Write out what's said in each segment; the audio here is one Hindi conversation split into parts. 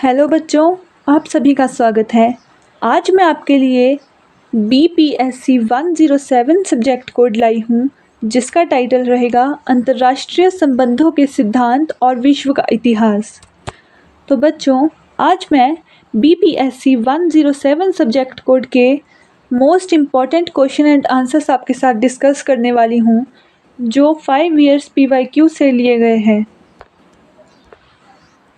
हेलो बच्चों, आप सभी का स्वागत है। आज मैं आपके लिए BPSC 107 सब्जेक्ट कोड लाई हूँ, जिसका टाइटल रहेगा अंतर्राष्ट्रीय संबंधों के सिद्धांत और विश्व का इतिहास। तो बच्चों, आज मैं BPSC 107 सब्जेक्ट कोड के most important question and answers आपके साथ डिस्कस करने वाली हूँ, जो 5 ईयर्स PYQ से लिए गए हैं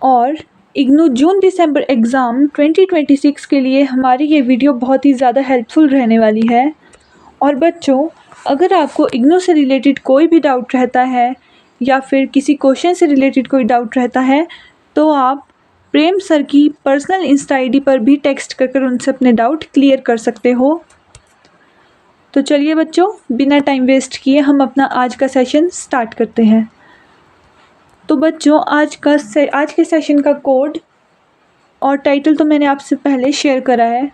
और इग्नू जून दिसंबर एग्ज़ाम 2026 के लिए हमारी ये वीडियो बहुत ही ज़्यादा हेल्पफुल रहने वाली है। और बच्चों, अगर आपको इग्नू से रिलेटेड कोई भी डाउट रहता है या फिर किसी क्वेश्चन से रिलेटेड कोई डाउट रहता है, तो आप प्रेम सर की पर्सनल इंस्टा ID पर भी टेक्स्ट कर उनसे अपने डाउट क्लियर कर सकते हो। तो चलिए बच्चों, बिना टाइम वेस्ट किए हम अपना आज का सेशन स्टार्ट करते हैं। तो बच्चों, आज के सेशन का कोड और टाइटल तो मैंने आपसे पहले शेयर करा है।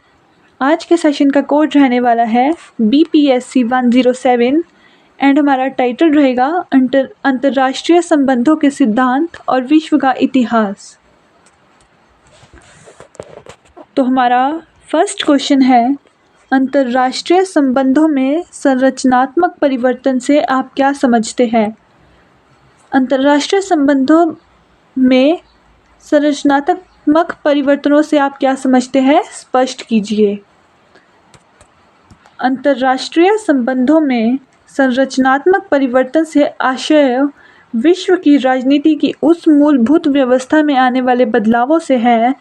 आज के सेशन का कोड रहने वाला है BPSC 107 एंड हमारा टाइटल रहेगा अंतर्राष्ट्रीय संबंधों के सिद्धांत और विश्व का इतिहास। तो हमारा फर्स्ट क्वेश्चन है, अंतर्राष्ट्रीय संबंधों में संरचनात्मक परिवर्तन से आप क्या समझते हैं? अंतर्राष्ट्रीय संबंधों में संरचनात्मक परिवर्तनों से आप क्या समझते हैं, स्पष्ट कीजिए। अंतर्राष्ट्रीय संबंधों में संरचनात्मक परिवर्तन से आशय विश्व की राजनीति की उस मूलभूत व्यवस्था में आने वाले बदलावों से है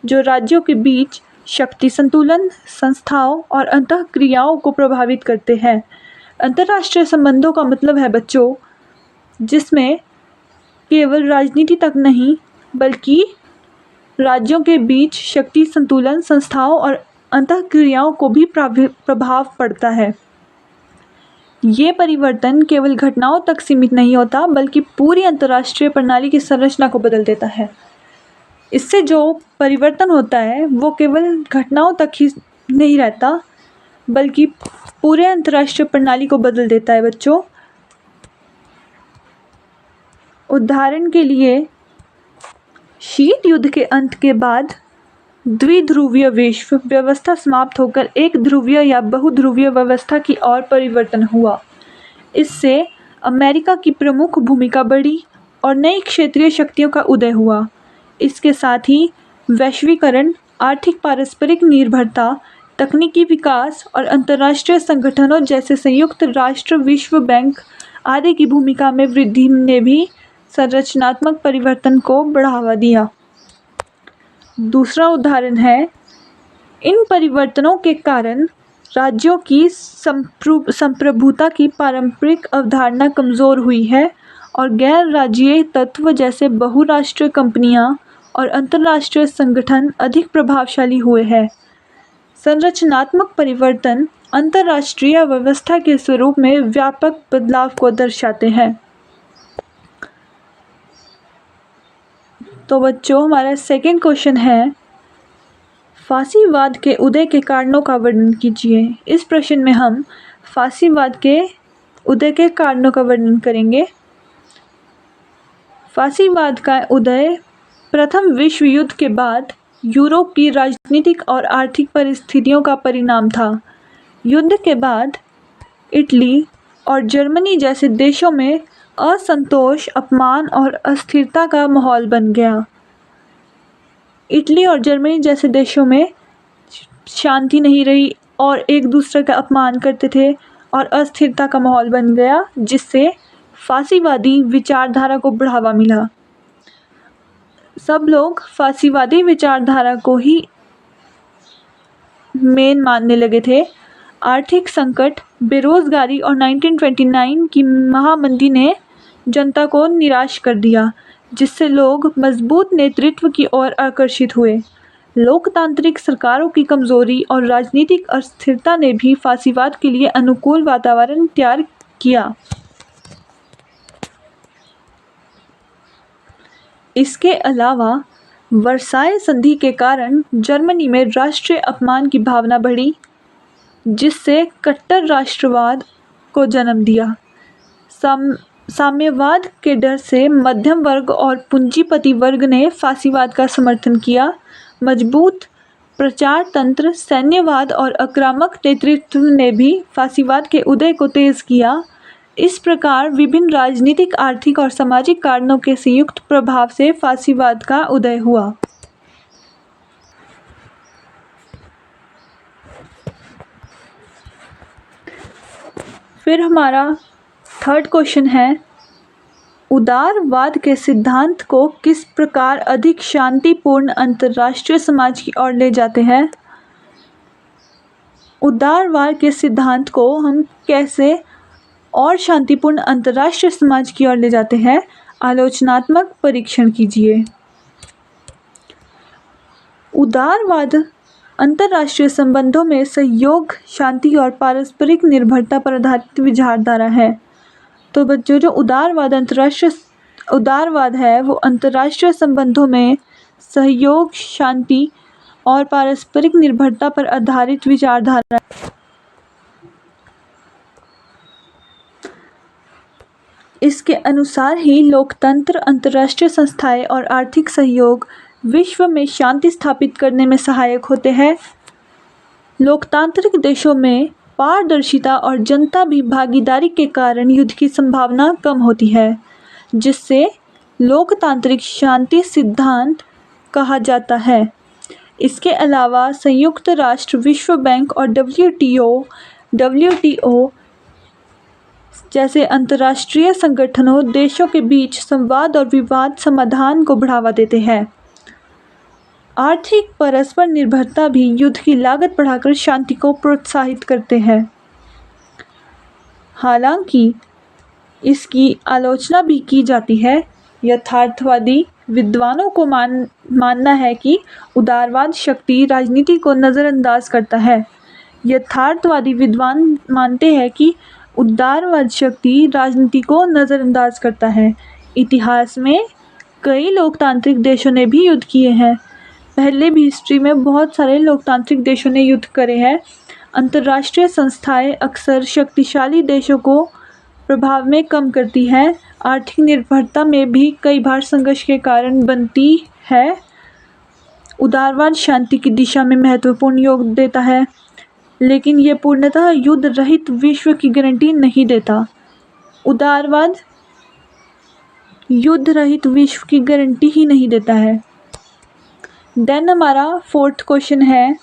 जो राज्यों के बीच शक्ति संतुलन, संस्थाओं और अंतःक्रियाओं को प्रभावित करते हैं। अंतर्राष्ट्रीय संबंधों का मतलब है बच्चों, जिसमें केवल राजनीति तक नहीं बल्कि राज्यों के बीच शक्ति संतुलन, संस्थाओं और अंतःक्रियाओं को भी प्रभाव पड़ता है। ये परिवर्तन केवल घटनाओं तक सीमित नहीं होता बल्कि पूरी अंतर्राष्ट्रीय प्रणाली की संरचना को बदल देता है। इससे जो परिवर्तन होता है वो केवल घटनाओं तक ही नहीं रहता बल्कि पूरे अंतर्राष्ट्रीय प्रणाली को बदल देता है बच्चों। उदाहरण के लिए, शीत युद्ध के अंत के बाद द्विध्रुवीय विश्व व्यवस्था समाप्त होकर एक ध्रुवीय या बहुध्रुवीय व्यवस्था की ओर परिवर्तन हुआ। इससे अमेरिका की प्रमुख भूमिका बढ़ी और नई क्षेत्रीय शक्तियों का उदय हुआ। इसके साथ ही वैश्वीकरण, आर्थिक पारस्परिक निर्भरता, तकनीकी विकास और अंतर्राष्ट्रीय संगठनों जैसे संयुक्त राष्ट्र, विश्व बैंक आदि की भूमिका में वृद्धि ने भी संरचनात्मक परिवर्तन को बढ़ावा दिया। दूसरा उदाहरण है, इन परिवर्तनों के कारण राज्यों की संप्रभुता की पारंपरिक अवधारणा कमज़ोर हुई है और गैर राज्यीय तत्व जैसे बहुराष्ट्रीय कंपनियां और अंतर्राष्ट्रीय संगठन अधिक प्रभावशाली हुए हैं। संरचनात्मक परिवर्तन अंतर्राष्ट्रीय व्यवस्था के स्वरूप में व्यापक बदलाव को दर्शाते हैं। तो बच्चों, हमारा सेकंड क्वेश्चन है, फासीवाद के उदय के कारणों का वर्णन कीजिए। इस प्रश्न में हम फासीवाद के उदय के कारणों का वर्णन करेंगे। फासीवाद का उदय प्रथम विश्व युद्ध के बाद यूरोप की राजनीतिक और आर्थिक परिस्थितियों का परिणाम था। युद्ध के बाद इटली और जर्मनी जैसे देशों में असंतोष, अपमान और अस्थिरता का माहौल बन गया। इटली और जर्मनी जैसे देशों में शांति नहीं रही और एक दूसरे का अपमान करते थे और अस्थिरता का माहौल बन गया, जिससे फासीवादी विचारधारा को बढ़ावा मिला। सब लोग फासीवादी विचारधारा को ही मेन मानने लगे थे। आर्थिक संकट, बेरोजगारी और 1929 की महामंदी ने जनता को निराश कर दिया, जिससे लोग मजबूत नेतृत्व की ओर आकर्षित हुए। लोकतांत्रिक सरकारों की कमजोरी और राजनीतिक अस्थिरता ने भी फासीवाद के लिए अनुकूल वातावरण तैयार किया। इसके अलावा वर्साय संधि के कारण जर्मनी में राष्ट्रीय अपमान की भावना बढ़ी, जिससे कट्टर राष्ट्रवाद को जन्म दिया। साम्यवाद के डर से मध्यम वर्ग और पूंजीपति वर्ग ने फासीवाद का समर्थन किया। मजबूत प्रचार तंत्र, सैन्यवाद और आक्रामक नेतृत्व ने भी फासीवाद के उदय को तेज किया। इस प्रकार विभिन्न राजनीतिक, आर्थिक और सामाजिक कारणों के संयुक्त प्रभाव से फासीवाद का उदय हुआ। फिर हमारा थर्ड क्वेश्चन है, उदारवाद के सिद्धांत को किस प्रकार अधिक शांतिपूर्ण अंतर्राष्ट्रीय समाज की ओर ले जाते हैं? उदारवाद के सिद्धांत को हम कैसे और शांतिपूर्ण अंतर्राष्ट्रीय समाज की ओर ले जाते हैं? आलोचनात्मक परीक्षण कीजिए। उदारवाद अंतर्राष्ट्रीय संबंधों में सहयोग, शांति और पारस्परिक निर्भरता पर आधारित विचारधारा है। तो बच्चों, जो उदारवाद है वो अंतर्राष्ट्रीय संबंधों में सहयोग, शांति और पारस्परिक निर्भरता पर आधारित विचारधारा है। इसके अनुसार ही लोकतंत्र, अंतर्राष्ट्रीय संस्थाएं और आर्थिक सहयोग विश्व में शांति स्थापित करने में सहायक होते हैं। लोकतांत्रिक देशों में पारदर्शिता और जनता भी भागीदारी के कारण युद्ध की संभावना कम होती है, जिससे लोकतांत्रिक शांति सिद्धांत कहा जाता है। इसके अलावा संयुक्त राष्ट्र, विश्व बैंक और WTO जैसे अंतर्राष्ट्रीय संगठनों देशों के बीच संवाद और विवाद समाधान को बढ़ावा देते हैं। आर्थिक परस्पर निर्भरता भी युद्ध की लागत बढ़ाकर शांति को प्रोत्साहित करते हैं। हालांकि इसकी आलोचना भी की जाती है। यथार्थवादी विद्वानों को मानना है कि उदारवाद शक्ति राजनीति को नज़रअंदाज करता है। यथार्थवादी विद्वान मानते हैं कि उदारवाद शक्ति राजनीति को नज़रअंदाज करता है। इतिहास में कई लोकतांत्रिक देशों ने भी युद्ध किए हैं। पहले भी हिस्ट्री में बहुत सारे लोकतांत्रिक देशों ने युद्ध करे हैं। अंतर्राष्ट्रीय संस्थाएं अक्सर शक्तिशाली देशों को प्रभाव में कम करती हैं। आर्थिक निर्भरता में भी कई बार संघर्ष के कारण बनती है। उदारवाद शांति की दिशा में महत्वपूर्ण योगदान देता है, लेकिन ये पूर्णतः युद्ध रहित विश्व की गारंटी नहीं देता। उदारवाद युद्ध रहित विश्व की गारंटी ही नहीं देता है। देन हमारा फोर्थ क्वेश्चन है,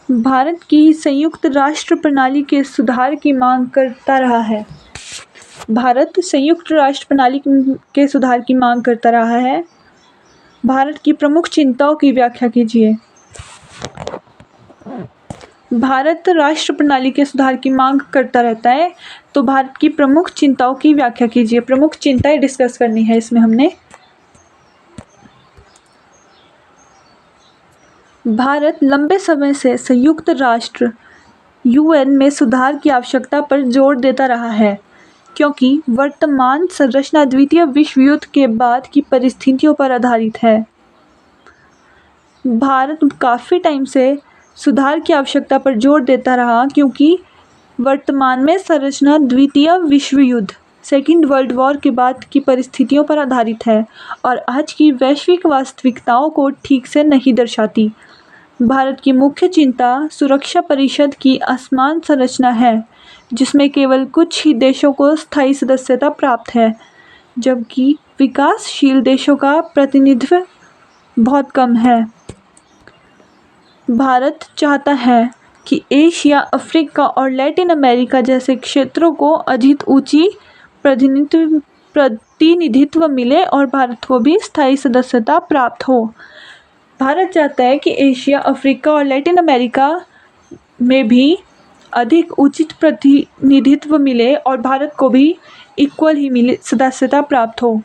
भारत की संयुक्त राष्ट्र प्रणाली के सुधार की मांग करता रहा है। भारत संयुक्त राष्ट्र प्रणाली के सुधार की मांग करता रहा है। भारत की प्रमुख चिंताओं की व्याख्या कीजिए। भारत राष्ट्र प्रणाली के सुधार की मांग करता रहता है, तो भारत की प्रमुख चिंताओं की व्याख्या कीजिए। प्रमुख चिंताएं डिस्कस करनी है इसमें हमने। भारत लंबे समय से संयुक्त राष्ट्र UN में सुधार की आवश्यकता पर जोर देता रहा है, क्योंकि वर्तमान संरचना द्वितीय विश्व युद्ध के बाद की परिस्थितियों पर आधारित है। भारत काफ़ी टाइम से सुधार की आवश्यकता पर जोर देता रहा, क्योंकि वर्तमान में संरचना द्वितीय विश्व युद्ध, सेकेंड वर्ल्ड वॉर के बाद की परिस्थितियों पर आधारित है और आज की वैश्विक वास्तविकताओं को ठीक से नहीं दर्शाती। भारत की मुख्य चिंता सुरक्षा परिषद की असमान संरचना है, जिसमें केवल कुछ ही देशों को स्थायी सदस्यता प्राप्त है, जबकि विकासशील देशों का प्रतिनिधित्व बहुत कम है। भारत चाहता है कि एशिया, अफ्रीका और लैटिन अमेरिका जैसे क्षेत्रों को अधिक ऊंची प्रतिनिधित्व मिले और भारत को भी स्थायी सदस्यता प्राप्त हो। भारत चाहता है कि एशिया, अफ्रीका और लैटिन अमेरिका में भी अधिक उचित प्रतिनिधित्व मिले और भारत को भी इक्वल ही मिले सदस्यता प्राप्त हो।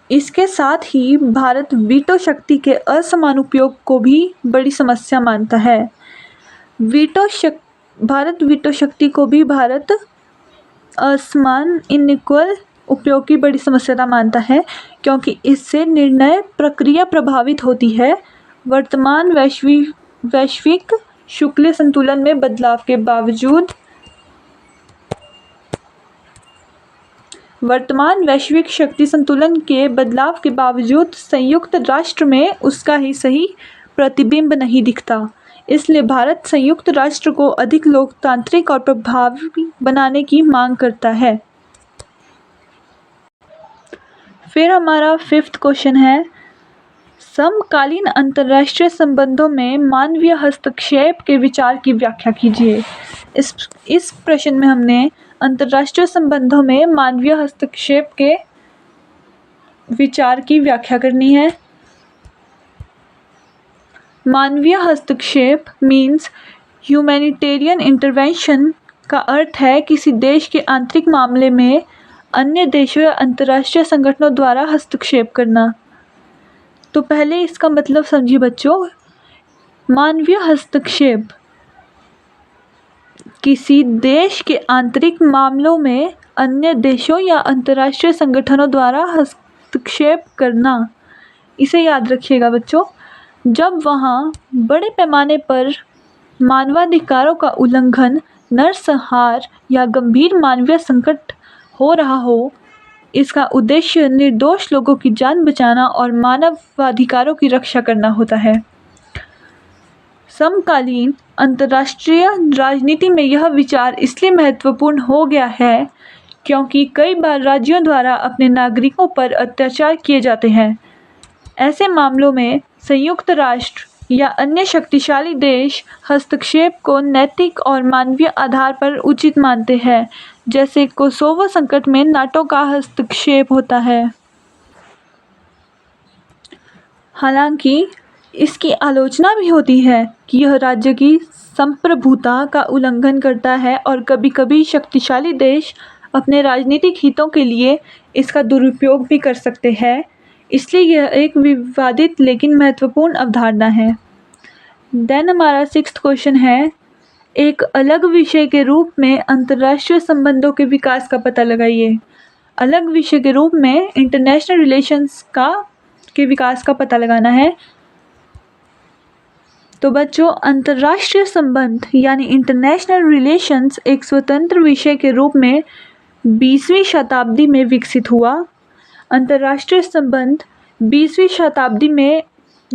इसके साथ ही भारत वीटो शक्ति के असमान उपयोग को भी बड़ी समस्या मानता है। भारत वीटो शक्ति को भी असमान इनइक्वल उपयोग की बड़ी समस्या मानता है, क्योंकि इससे निर्णय प्रक्रिया प्रभावित होती है। वर्तमान वैश्विक शुक्ल संतुलन में बदलाव के बावजूद वर्तमान वैश्विक शक्ति संतुलन के बदलाव के बावजूद संयुक्त राष्ट्र में उसका ही सही प्रतिबिंब नहीं दिखता। इसलिए भारत संयुक्त राष्ट्र को अधिक लोकतांत्रिक और प्रभावी बनाने की मांग करता है। फिर हमारा 5th क्वेश्चन है, समकालीन अंतर्राष्ट्रीय संबंधों में मानवीय हस्तक्षेप के विचार की व्याख्या कीजिए। इस प्रश्न में हमने अंतर्राष्ट्रीय संबंधों में मानवीय हस्तक्षेप के विचार की व्याख्या करनी है। मानवीय हस्तक्षेप मीन्स ह्यूमैनिटेरियन इंटरवेंशन का अर्थ है किसी देश के आंतरिक मामले में अन्य देशों या अंतर्राष्ट्रीय संगठनों द्वारा हस्तक्षेप करना। तो पहले इसका मतलब समझिए बच्चों। मानवीय हस्तक्षेप किसी देश के आंतरिक मामलों में अन्य देशों या अंतर्राष्ट्रीय संगठनों द्वारा हस्तक्षेप करना। इसे याद रखिएगा बच्चों। जब वहाँ बड़े पैमाने पर मानवाधिकारों का उल्लंघन, नरसंहार या गंभीर मानवीय संकट हो रहा हो, इसका उद्देश्य निर्दोष लोगों की जान बचाना और मानवाधिकारों की रक्षा करना होता है। समकालीन अंतर्राष्ट्रीय राजनीति में यह विचार इसलिए महत्वपूर्ण हो गया है क्योंकि कई बार राज्यों द्वारा अपने नागरिकों पर अत्याचार किए जाते हैं। ऐसे मामलों में संयुक्त राष्ट्र या अन्य शक्तिशाली देश हस्तक्षेप को नैतिक और मानवीय आधार पर उचित मानते हैं, जैसे कोसोवो संकट में नाटो का हस्तक्षेप होता है। हालांकि इसकी आलोचना भी होती है कि यह राज्य की संप्रभुता का उल्लंघन करता है और कभी-कभी शक्तिशाली देश अपने राजनीतिक हितों के लिए इसका दुरुपयोग भी कर सकते हैं। इसलिए यह एक विवादित लेकिन महत्वपूर्ण अवधारणा है। देन हमारा 6th क्वेश्चन है, एक अलग विषय के रूप में अंतर्राष्ट्रीय संबंधों के विकास का पता लगाइए। अलग विषय के रूप में इंटरनेशनल रिलेशंस के विकास का पता लगाना है। तो बच्चों, अंतर्राष्ट्रीय संबंध यानी इंटरनेशनल रिलेशंस एक स्वतंत्र विषय के रूप में 20वीं शताब्दी में विकसित हुआ। अंतर्राष्ट्रीय संबंध 20वीं शताब्दी में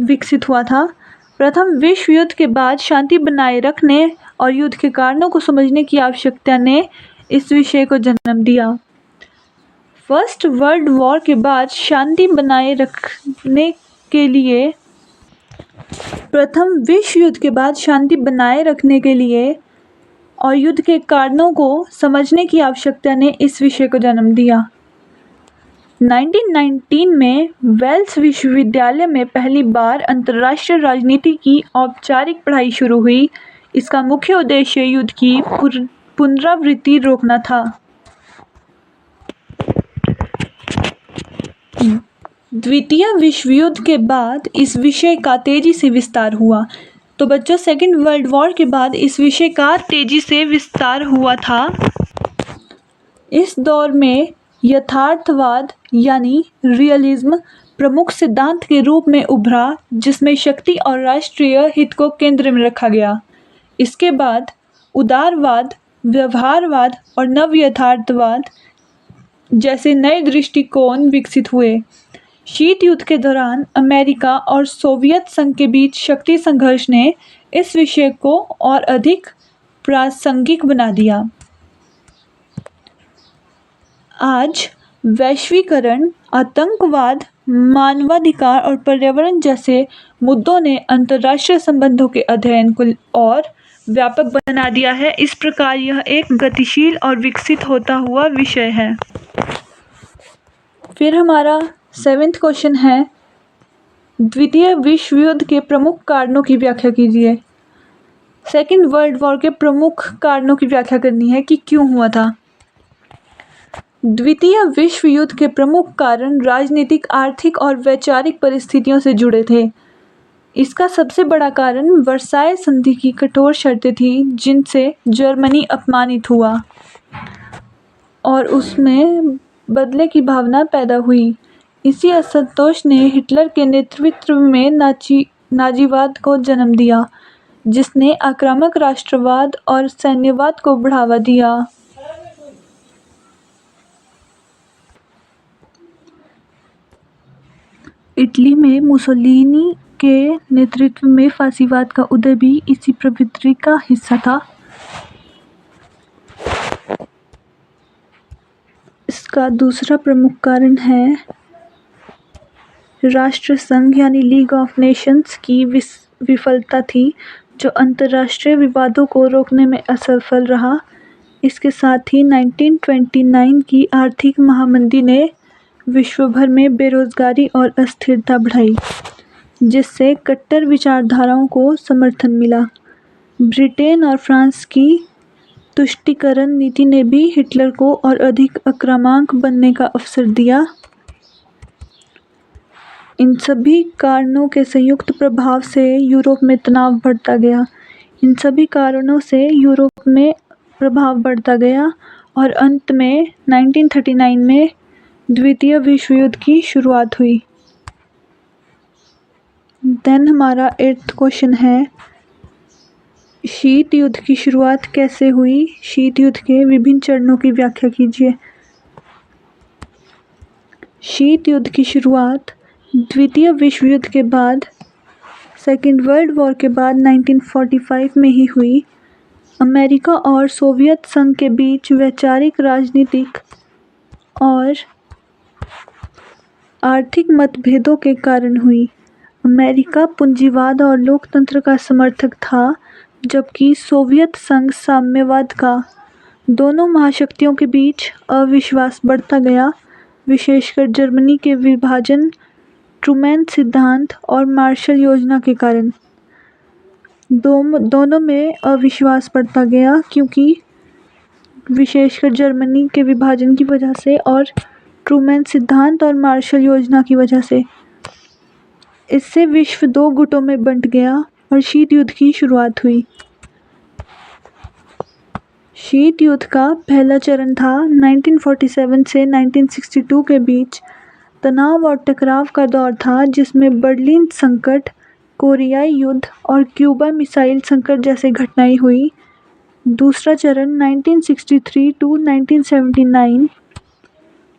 विकसित हुआ था। प्रथम विश्व युद्ध के बाद शांति बनाए रखने और युद्ध के कारणों को समझने की आवश्यकता ने इस विषय को जन्म दिया। फर्स्ट वर्ल्ड वॉर के बाद शांति बनाए रखने के लिए प्रथम विश्व युद्ध के बाद शांति बनाए रखने के लिए और युद्ध के कारणों को समझने की आवश्यकता ने इस विषय को जन्म दिया। 1919 में वेल्स विश्वविद्यालय में पहली बार अंतर्राष्ट्रीय राजनीति की औपचारिक पढ़ाई शुरू हुई। इसका मुख्य उद्देश्य युद्ध की पुनरावृत्ति रोकना था। द्वितीय विश्व युद्ध के बाद इस विषय का तेजी से विस्तार हुआ। तो बच्चों, सेकेंड वर्ल्ड वॉर के बाद इस विषय का तेजी से विस्तार हुआ था। इस दौर में यथार्थवाद यानी रियलिज्म प्रमुख सिद्धांत के रूप में उभरा, जिसमें शक्ति और राष्ट्रीय हित को केंद्र में रखा गया। इसके बाद उदारवाद, व्यवहारवाद और नव यथार्थवाद जैसे नए दृष्टिकोण विकसित हुए। शीत युद्ध के दौरान अमेरिका और सोवियत संघ के बीच शक्ति संघर्ष ने इस विषय को और अधिक प्रासंगिक बना दिया। आज वैश्वीकरण, आतंकवाद, मानवाधिकार और पर्यावरण जैसे मुद्दों ने अंतर्राष्ट्रीय संबंधों के अध्ययन को और व्यापक बना दिया है। इस प्रकार यह एक गतिशील और विकसित होता हुआ विषय है। फिर हमारा 7th क्वेश्चन है, द्वितीय विश्व युद्ध के प्रमुख कारणों की व्याख्या कीजिए। सेकेंड वर्ल्ड वॉर के प्रमुख कारणों की व्याख्या करनी है कि क्यों हुआ था। द्वितीय विश्व युद्ध के प्रमुख कारण राजनीतिक, आर्थिक और वैचारिक परिस्थितियों से जुड़े थे। इसका सबसे बड़ा कारण वर्साय संधि की कठोर शर्तें थी, जिनसे जर्मनी अपमानित हुआ और उसमें बदले की भावना पैदा हुई। इसी असंतोष ने हिटलर के नेतृत्व में नाजीवाद को जन्म दिया, जिसने आक्रामक राष्ट्रवाद और सैन्यवाद को बढ़ावा दिया। इटली में मुसोलिनी के नेतृत्व में फासीवाद का उदय भी इसी प्रवृत्ति का हिस्सा था। इसका दूसरा प्रमुख कारण है राष्ट्र संघ यानी लीग ऑफ नेशंस की विफलता थी, जो अंतर्राष्ट्रीय विवादों को रोकने में असफल रहा। इसके साथ ही 1929 की आर्थिक महामंदी ने विश्व भर में बेरोजगारी और अस्थिरता बढ़ाई, जिससे कट्टर विचारधाराओं को समर्थन मिला। ब्रिटेन और फ्रांस की तुष्टीकरण नीति ने भी हिटलर को और अधिक आक्रामक बनने का अवसर दिया। इन सभी कारणों के संयुक्त प्रभाव से यूरोप में तनाव बढ़ता गया। इन सभी कारणों से यूरोप में प्रभाव बढ़ता गया और अंत में 1939 में द्वितीय विश्व युद्ध की शुरुआत हुई। देन हमारा 8th क्वेश्चन है, शीत युद्ध की शुरुआत कैसे हुई? शीत युद्ध के विभिन्न चरणों की व्याख्या कीजिए। शीत युद्ध की शुरुआत द्वितीय विश्व युद्ध के बाद, सेकेंड वर्ल्ड वॉर के बाद 1945 में ही हुई। अमेरिका और सोवियत संघ के बीच वैचारिक, राजनीतिक और आर्थिक मतभेदों के कारण हुई। अमेरिका पूंजीवाद और लोकतंत्र का समर्थक था, जबकि सोवियत संघ साम्यवाद का। दोनों महाशक्तियों के बीच अविश्वास बढ़ता गया, विशेषकर जर्मनी के विभाजन, ट्रूमैन सिद्धांत और मार्शल योजना के कारण। दोनों में अविश्वास बढ़ता गया, क्योंकि विशेषकर जर्मनी के विभाजन की वजह से और ट्रूमैन सिद्धांत और मार्शल योजना की वजह से। इससे विश्व 2 गुटों में बंट गया और शीत युद्ध की शुरुआत हुई। शीत युद्ध का पहला चरण था 1947 से 1962 के बीच तनाव और टकराव का दौर था, जिसमें बर्लिन संकट, कोरियाई युद्ध और क्यूबा मिसाइल संकट जैसे घटनाएं हुई। दूसरा चरण 1963 टू 1979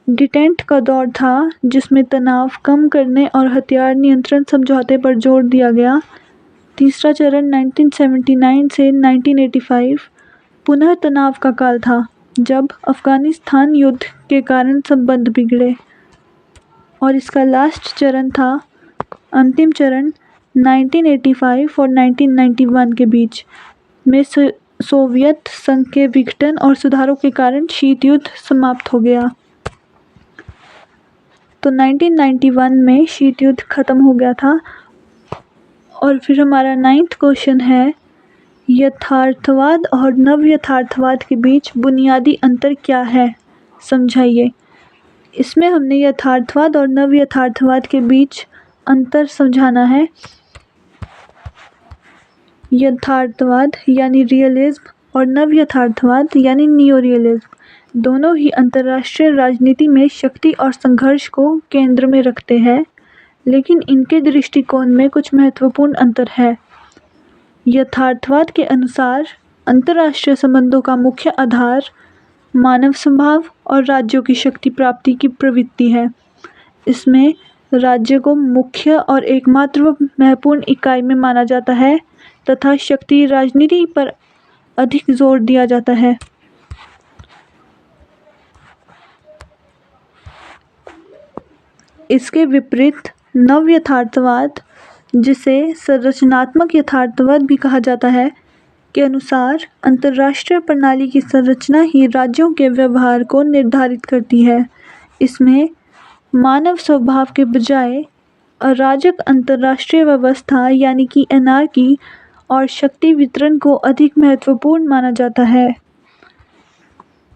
डिटेंट का दौर था, जिसमें तनाव कम करने और हथियार नियंत्रण समझौते पर जोर दिया गया। तीसरा चरण 1979 से 1985 पुनः तनाव का काल था, जब अफगानिस्तान युद्ध के कारण संबंध बिगड़े। और इसका लास्ट चरण था, अंतिम चरण 1985 और 1991 के बीच में सोवियत संघ के विघटन और सुधारों के कारण शीत युद्ध समाप्त हो गया। तो 1991 में शीत युद्ध खत्म हो गया था। और फिर हमारा 9th क्वेश्चन है, यथार्थवाद और नव यथार्थवाद के बीच बुनियादी अंतर क्या है? समझाइए। इसमें हमने यथार्थवाद और नव यथार्थवाद के बीच अंतर समझाना है। यथार्थवाद यानी रियलिज्म और नव यथार्थवाद यानी नियो रियलिज्म दोनों ही अंतर्राष्ट्रीय राजनीति में शक्ति और संघर्ष को केंद्र में रखते हैं, लेकिन इनके दृष्टिकोण में कुछ महत्वपूर्ण अंतर है। यथार्थवाद के अनुसार अंतर्राष्ट्रीय संबंधों का मुख्य आधार मानव स्वभाव और राज्यों की शक्ति प्राप्ति की प्रवृत्ति है। इसमें राज्य को मुख्य और एकमात्र महत्वपूर्ण इकाई में माना जाता है तथा शक्ति राजनीति पर अधिक जोर दिया जाता है। इसके विपरीत नव यथार्थवाद, जिसे संरचनात्मक यथार्थवाद भी कहा जाता है, के अनुसार अंतर्राष्ट्रीय प्रणाली की संरचना ही राज्यों के व्यवहार को निर्धारित करती है। इसमें मानव स्वभाव के बजाय अराजक अंतर्राष्ट्रीय व्यवस्था यानी कि एनार्की और शक्ति वितरण को अधिक महत्वपूर्ण माना जाता है।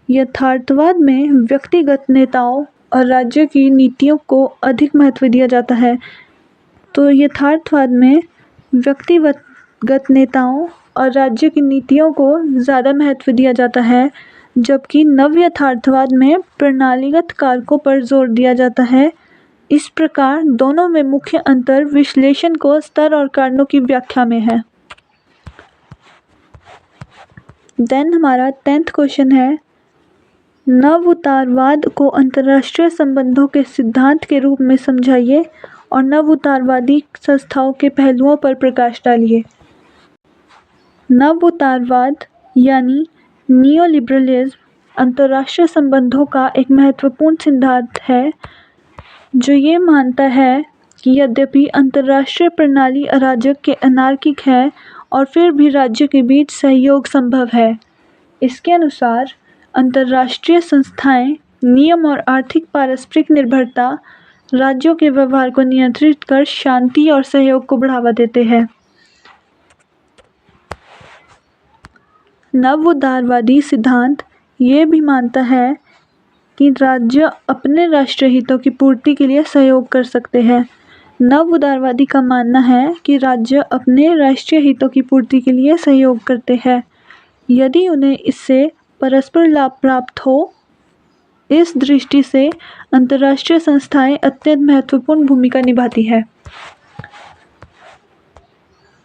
यथार्थवाद में व्यक्तिगत नेताओं और राज्य की नीतियों को अधिक महत्व दिया जाता है। तो यथार्थवाद में व्यक्तिगत नेताओं और राज्य की नीतियों को ज़्यादा महत्व दिया जाता है, जबकि नव यथार्थवाद में प्रणालीगत कारकों पर जोर दिया जाता है। इस प्रकार दोनों में मुख्य अंतर विश्लेषण को स्तर और कारणों की व्याख्या में है। देन हमारा 10th क्वेश्चन है, नव उदारवाद को अंतर्राष्ट्रीय संबंधों के सिद्धांत के रूप में समझाइए और नव उदारवादी संस्थाओं के पहलुओं पर प्रकाश डालिए। नव उदारवाद यानी नियोलिबरलिज्म अंतर्राष्ट्रीय संबंधों का एक महत्वपूर्ण सिद्धांत है जो ये मानता है कि यद्यपि अंतर्राष्ट्रीय प्रणाली अराजक के अनार्किक है और फिर भी राज्य के बीच सहयोग संभव है। इसके अनुसार अंतर्राष्ट्रीय संस्थाएं नियम और आर्थिक पारस्परिक निर्भरता राज्यों के व्यवहार को नियंत्रित कर शांति और सहयोग को बढ़ावा देते हैं। नव उदारवादी सिद्धांत ये भी मानता है कि राज्य अपने राष्ट्रीय हितों की पूर्ति के लिए सहयोग कर सकते हैं। नव उदारवादी का मानना है कि राज्य अपने राष्ट्रीय हितों की पूर्ति के लिए सहयोग करते हैं यदि उन्हें इससे परस्पर लाभ प्राप्त हो। इस दृष्टि से अंतर्राष्ट्रीय संस्थाएं अत्यंत महत्वपूर्ण भूमिका निभाती है।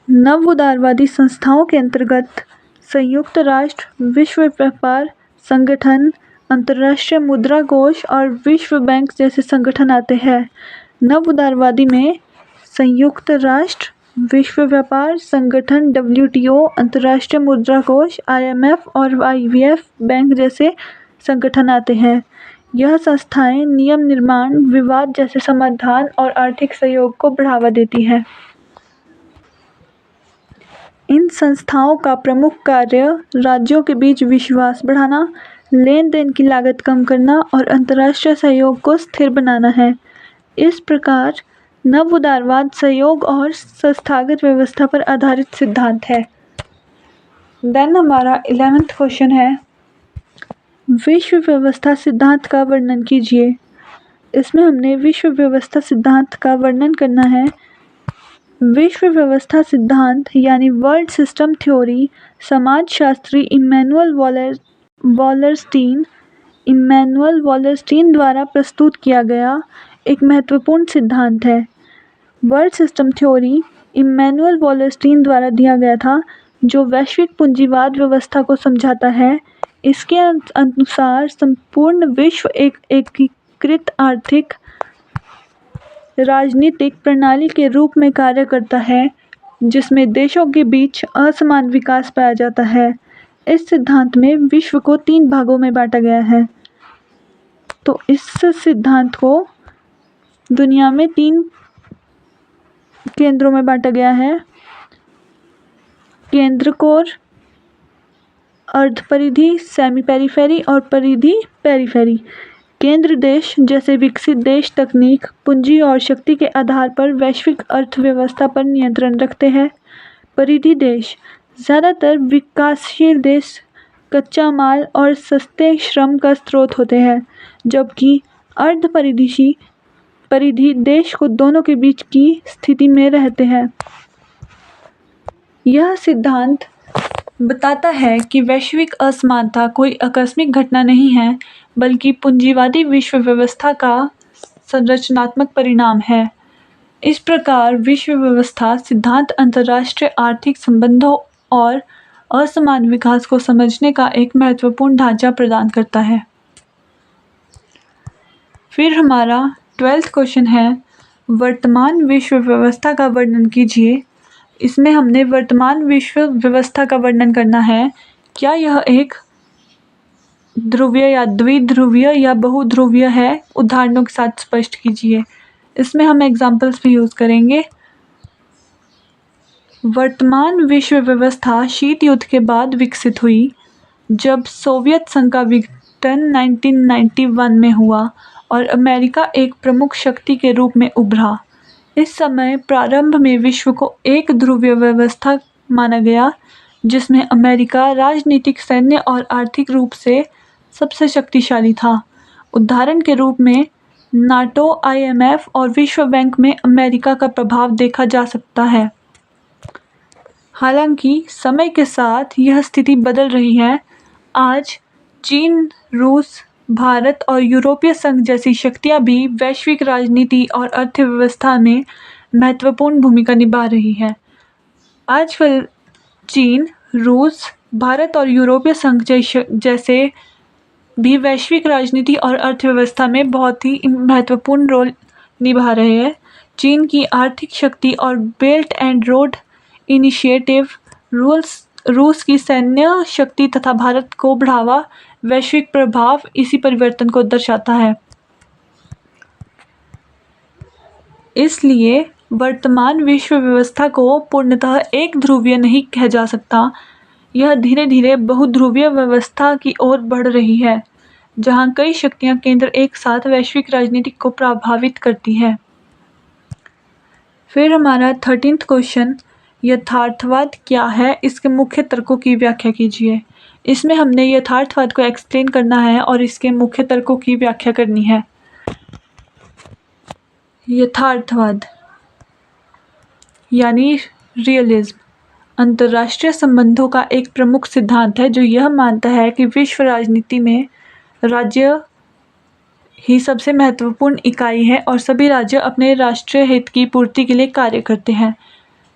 नव उदारवादी संस्थाओं के अंतर्गत संयुक्त राष्ट्र, विश्व व्यापार संगठन, अंतर्राष्ट्रीय मुद्रा कोष और विश्व बैंक जैसे संगठन आते हैं। नव उदारवादी में संयुक्त राष्ट्र, विश्व व्यापार संगठन WTO, अंतर्राष्ट्रीय मुद्रा कोष IMF और IWF बैंक जैसे संगठन आते हैं। यह संस्थाएं नियम निर्माण, विवाद जैसे समाधान और आर्थिक सहयोग को बढ़ावा देती हैं। इन संस्थाओं का प्रमुख कार्य राज्यों के बीच विश्वास बढ़ाना, लेन देन की लागत कम करना और अंतर्राष्ट्रीय सहयोग को स्थिर बनाना है। इस प्रकार नव उदारवाद सहयोग और संस्थागत व्यवस्था पर आधारित सिद्धांत है। देन हमारा 11th क्वेश्चन है, विश्व व्यवस्था सिद्धांत का वर्णन कीजिए। इसमें हमने विश्व व्यवस्था सिद्धांत का वर्णन करना है। विश्व व्यवस्था सिद्धांत यानी वर्ल्ड सिस्टम थ्योरी समाजशास्त्री इमैनुअल वॉलरस्टीन द्वारा प्रस्तुत किया गया एक महत्वपूर्ण सिद्धांत है। World system theory Immanuel Wallerstein द्वारा दिया गया था जो वैश्विक पूंजीवाद व्यवस्था को समझाता है। इसके अनुसार संपूर्ण विश्व एक एकीकृत आर्थिक राजनीतिक प्रणाली के रूप में कार्य करता है जिसमें देशों के बीच असमान विकास पाया जाता है। इस सिद्धांत में विश्व को 3 भागों में बांटा गया है। तो इस सिद्धांत को दुनिया में 3 केंद्रों में बांटा गया है। केंद्र कोर, अर्ध परिधि सेमी पेरिफेरी और परिधि पेरिफेरी। केंद्र देश जैसे विकसित देश तकनीक, पूंजी और शक्ति के आधार पर वैश्विक अर्थव्यवस्था पर नियंत्रण रखते हैं। परिधि देश ज़्यादातर विकासशील देश कच्चा माल और सस्ते श्रम का स्रोत होते हैं, जबकि अर्ध परिधि देश को दोनों के बीच की स्थिति में रहते हैं। यह सिद्धांत बताता है कि वैश्विक असमानता कोई आकस्मिक घटना नहीं है, बल्कि पूंजीवादी विश्व व्यवस्था का संरचनात्मक परिणाम है। इस प्रकार विश्व व्यवस्था सिद्धांत अंतर्राष्ट्रीय आर्थिक संबंधों और असमान विकास को समझने का एक महत्वपूर्ण ढांचा प्रदान करता है। फिर हमारा 12th क्वेश्चन है, वर्तमान विश्व व्यवस्था का वर्णन कीजिए। इसमें हमने वर्तमान विश्व व्यवस्था का वर्णन करना है। क्या यह एक ध्रुवीय या द्विध्रुवीय या बहुध्रुवीय है? उदाहरणों के साथ स्पष्ट कीजिए। इसमें हम एग्जाम्पल्स भी यूज़ करेंगे। वर्तमान विश्व व्यवस्था शीत युद्ध के बाद विकसित हुई, जब सोवियत संघ का विघटन 1991 में हुआ और अमेरिका एक प्रमुख शक्ति के रूप में उभरा। इस समय प्रारंभ में विश्व को एक ध्रुवीय व्यवस्था माना गया, जिसमें अमेरिका राजनीतिक, सैन्य और आर्थिक रूप से सबसे शक्तिशाली था। उदाहरण के रूप में नाटो, IMF और विश्व बैंक में अमेरिका का प्रभाव देखा जा सकता है। हालांकि समय के साथ यह स्थिति बदल रही है। आज चीन, रूस, भारत और यूरोपीय संघ जैसी शक्तियां भी वैश्विक राजनीति और अर्थव्यवस्था में महत्वपूर्ण भूमिका निभा रही हैं। आजकल चीन, रूस, भारत और यूरोपीय संघ जैसे भी वैश्विक राजनीति और अर्थव्यवस्था में बहुत ही महत्वपूर्ण रोल निभा रहे हैं। चीन की आर्थिक शक्ति और बेल्ट एंड रोड इनिशिएटिव, रूस की सैन्य शक्ति तथा भारत को बढ़ावा वैश्विक प्रभाव इसी परिवर्तन को दर्शाता है। इसलिए वर्तमान विश्व व्यवस्था को पूर्णतः एक ध्रुवीय नहीं कहा जा सकता। यह धीरे धीरे बहुध्रुवीय व्यवस्था की ओर बढ़ रही है, जहां कई शक्तियां केंद्र एक साथ वैश्विक राजनीति को प्रभावित करती है। फिर हमारा 13th क्वेश्चन, यथार्थवाद क्या है, इसके मुख्य तर्कों की व्याख्या कीजिए। इसमें हमने यथार्थवाद को एक्सप्लेन करना है और इसके मुख्य तर्कों की व्याख्या करनी है। यथार्थवाद यानी रियलिज्म अंतर्राष्ट्रीय संबंधों का एक प्रमुख सिद्धांत है जो यह मानता है कि विश्व राजनीति में राज्य ही सबसे महत्वपूर्ण इकाई है और सभी राज्य अपने राष्ट्रीय हित की पूर्ति के लिए कार्य करते हैं।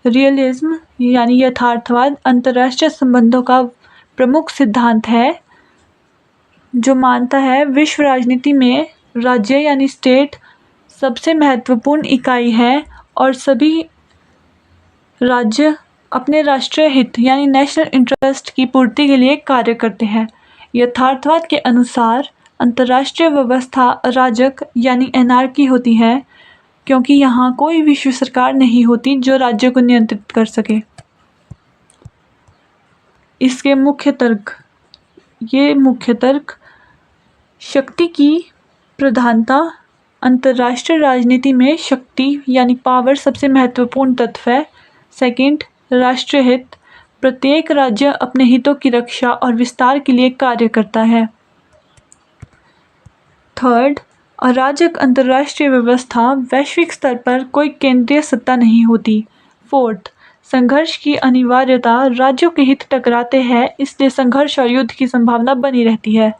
रियलिज्म यानी यथार्थवाद अंतर्राष्ट्रीय संबंधों का प्रमुख सिद्धांत है जो मानता है विश्व राजनीति में राज्य यानी स्टेट सबसे महत्वपूर्ण इकाई है और सभी राज्य अपने राष्ट्रीय हित यानी नेशनल इंटरेस्ट की पूर्ति के लिए कार्य करते हैं। यथार्थवाद के अनुसार अंतर्राष्ट्रीय व्यवस्था अराजक यानी एनार्की होती है क्योंकि यहाँ कोई विश्व सरकार नहीं होती जो राज्य को नियंत्रित कर सके। इसके मुख्य तर्क शक्ति की प्रधानता, अंतर्राष्ट्रीय राजनीति में शक्ति यानी पावर सबसे महत्वपूर्ण तत्व है। सेकंड, राष्ट्रीय हित, प्रत्येक राज्य अपने हितों की रक्षा और विस्तार के लिए कार्य करता है। थर्ड, अराजक अंतर्राष्ट्रीय व्यवस्था, वैश्विक स्तर पर कोई केंद्रीय सत्ता नहीं होती। फोर्थ, संघर्ष की अनिवार्यता, राज्यों के हित टकराते हैं इसलिए संघर्ष और युद्ध की संभावना बनी रहती है।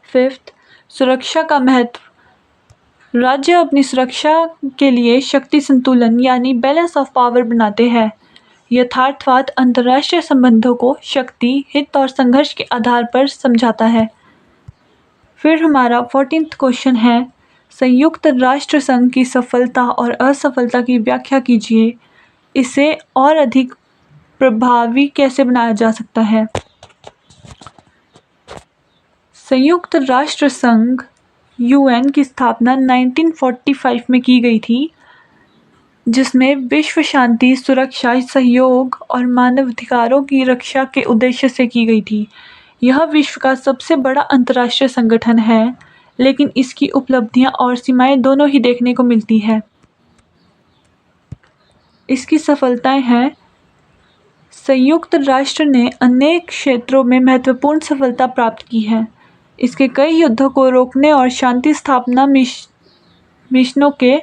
फिफ्थ, सुरक्षा का महत्व, राज्य अपनी सुरक्षा के लिए शक्ति संतुलन यानी बैलेंस ऑफ पावर बनाते हैं। यथार्थवाद अंतर्राष्ट्रीय संबंधों को शक्ति, हित और संघर्ष के आधार पर समझाता है। फिर हमारा 14th क्वेश्चन है, संयुक्त राष्ट्र संघ की सफलता और असफलता की व्याख्या कीजिए। इसे और अधिक प्रभावी कैसे बनाया जा सकता है। संयुक्त राष्ट्र संघ UN की स्थापना 1945 में की गई थी, जिसमें विश्व शांति, सुरक्षा, सहयोग और मानवाधिकारों की रक्षा के उद्देश्य से की गई थी। यह विश्व का सबसे बड़ा अंतर्राष्ट्रीय संगठन है, लेकिन इसकी उपलब्धियां और सीमाएं दोनों ही देखने को मिलती हैं। इसकी सफलताएं हैं, संयुक्त राष्ट्र ने अनेक क्षेत्रों में महत्वपूर्ण सफलता प्राप्त की है। इसके कई युद्धों को रोकने और शांति स्थापना मिशनों के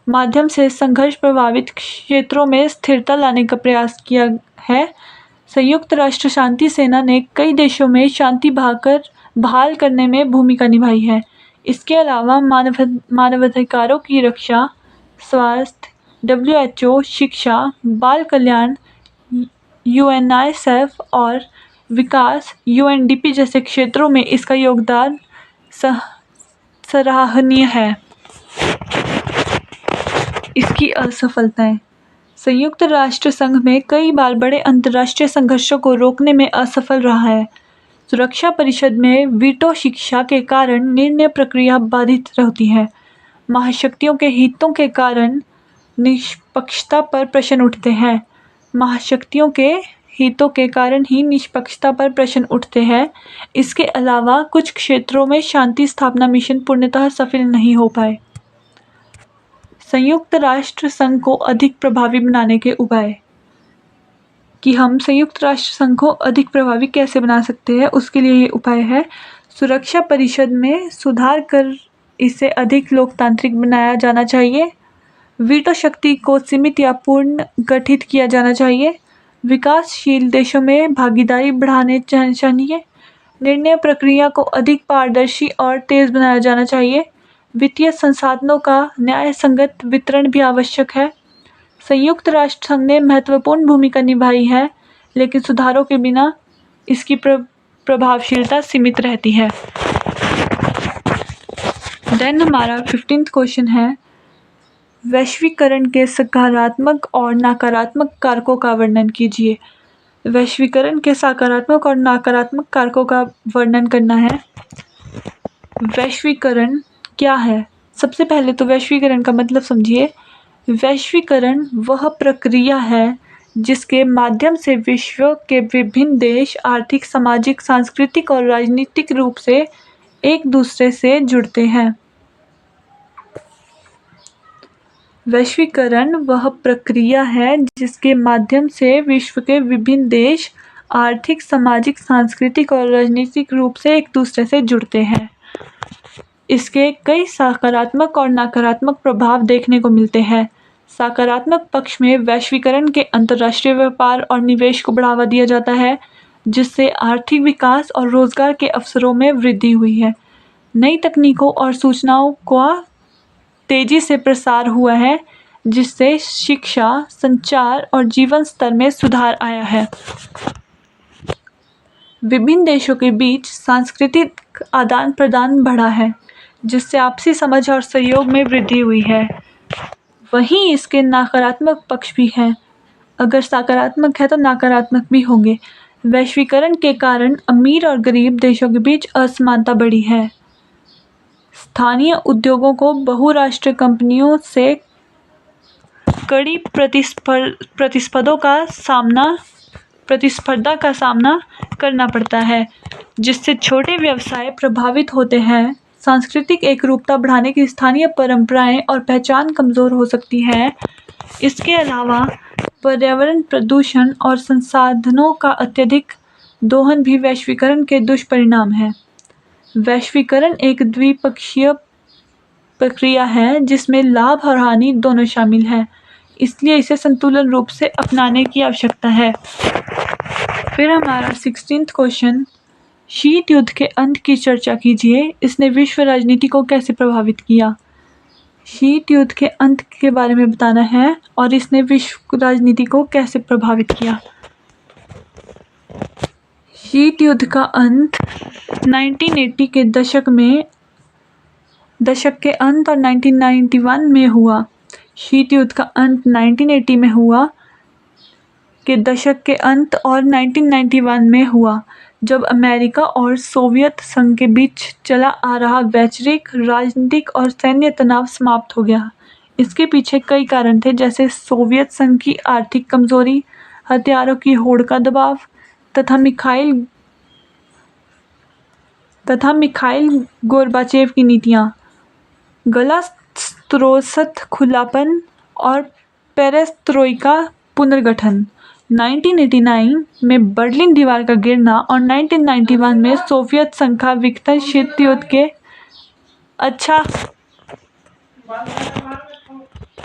माध्यम से संघर्ष प्रभावित क्षेत्रों में स्थिरता लाने का प्रयास किया है। संयुक्त राष्ट्र शांति सेना ने कई देशों में शांति बहाल करने में भूमिका निभाई है। इसके अलावा मानवाधिकारों की रक्षा, स्वास्थ्य, WHO, शिक्षा, बाल कल्याण, UNICEF और विकास UNDP जैसे क्षेत्रों में इसका योगदान सराहनीय है। इसकी असफलताएं, संयुक्त राष्ट्र संघ में कई बार बड़े अंतर्राष्ट्रीय संघर्षों को रोकने में असफल रहा है। सुरक्षा परिषद में वीटो शिक्षा के कारण निर्णय प्रक्रिया बाधित रहती है। महाशक्तियों के हितों के कारण निष्पक्षता पर प्रश्न उठते हैं। महाशक्तियों के हितों के कारण ही निष्पक्षता पर प्रश्न उठते हैं। इसके अलावा कुछ क्षेत्रों में शांति स्थापना मिशन पूर्णतः सफल नहीं हो पाए। संयुक्त राष्ट्र संघ को अधिक प्रभावी बनाने के उपाय, कि हम संयुक्त राष्ट्र संघ को अधिक प्रभावी कैसे बना सकते हैं, उसके लिए ये उपाय है। सुरक्षा परिषद में सुधार कर इसे अधिक लोकतांत्रिक बनाया जाना चाहिए। वीटो शक्ति को सीमित या पूर्ण गठित किया जाना चाहिए। विकासशील देशों में भागीदारी बढ़ाने चाहिए। निर्णय प्रक्रिया को अधिक पारदर्शी और तेज बनाया जाना चाहिए। वित्तीय संसाधनों का न्याय संगत वितरण भी आवश्यक है। संयुक्त राष्ट्र संघ ने महत्वपूर्ण भूमिका निभाई है, लेकिन सुधारों के बिना इसकी प्रभावशीलता सीमित रहती है। देन हमारा 15th क्वेश्चन है, वैश्वीकरण के सकारात्मक और नकारात्मक कारकों का वर्णन कीजिए। वैश्वीकरण के सकारात्मक और नकारात्मक कारकों का वर्णन करना है। वैश्वीकरण क्या है? सबसे पहले तो वैश्वीकरण का मतलब समझिए। वैश्वीकरण वह प्रक्रिया है जिसके माध्यम से विश्व के विभिन्न देश आर्थिक, सामाजिक, सांस्कृतिक और राजनीतिक रूप से एक दूसरे से जुड़ते हैं। वैश्वीकरण वह प्रक्रिया है जिसके माध्यम से विश्व के विभिन्न देश आर्थिक, सामाजिक, सांस्कृतिक और राजनीतिक रूप से एक दूसरे से जुड़ते हैं। इसके कई सकारात्मक और नकारात्मक प्रभाव देखने को मिलते हैं। सकारात्मक पक्ष में वैश्वीकरण के अंतर्राष्ट्रीय व्यापार और निवेश को बढ़ावा दिया जाता है, जिससे आर्थिक विकास और रोजगार के अवसरों में वृद्धि हुई है। नई तकनीकों और सूचनाओं का तेजी से प्रसार हुआ है, जिससे शिक्षा, संचार और जीवन स्तर में सुधार आया है। विभिन्न देशों के बीच सांस्कृतिक आदान प्रदान बढ़ा है, जिससे आपसी समझ और सहयोग में वृद्धि हुई है। वहीं इसके नकारात्मक पक्ष भी हैं। अगर सकारात्मक है तो नकारात्मक भी होंगे। वैश्वीकरण के कारण अमीर और गरीब देशों के बीच असमानता बढ़ी है। स्थानीय उद्योगों को बहुराष्ट्रीय कंपनियों से कड़ी प्रतिस्पर्धा का सामना करना पड़ता है, जिससे छोटे व्यवसाय प्रभावित होते हैं। सांस्कृतिक एकरूपता बढ़ाने की स्थानीय परंपराएं और पहचान कमज़ोर हो सकती है। इसके अलावा पर्यावरण प्रदूषण और संसाधनों का अत्यधिक दोहन भी वैश्वीकरण के दुष्परिणाम हैं। वैश्वीकरण एक द्विपक्षीय प्रक्रिया है जिसमें लाभ और हानि दोनों शामिल हैं, इसलिए इसे संतुलित रूप से अपनाने की आवश्यकता है। फिर हमारा 16th क्वेश्चन, शीत युद्ध के अंत की चर्चा कीजिए। इसने विश्व राजनीति को कैसे प्रभावित किया? शीत युद्ध के अंत के बारे में बताना है और इसने विश्व राजनीति को कैसे प्रभावित किया। शीत युद्ध का अंत 1980 के दशक के अंत और 1991 में हुआ। शीत युद्ध का अंत 1980 में हुआ के दशक के अंत और 1991 में हुआ, जब अमेरिका और सोवियत संघ के बीच चला आ रहा वैश्विक राजनीतिक और सैन्य तनाव समाप्त हो गया। इसके पीछे कई कारण थे, जैसे सोवियत संघ की आर्थिक कमजोरी, हथियारों की होड़ का दबाव तथा मिखाइल गोर्बाचेव की नीतियाँ, गलास्त्रोस्त खुलापन और पेरेस्त्रोइका पुनर्गठन। 1989 में बर्लिन दीवार का गिरना और 1991 में सोवियत संघ का विघटन शीत युद्ध के अच्छा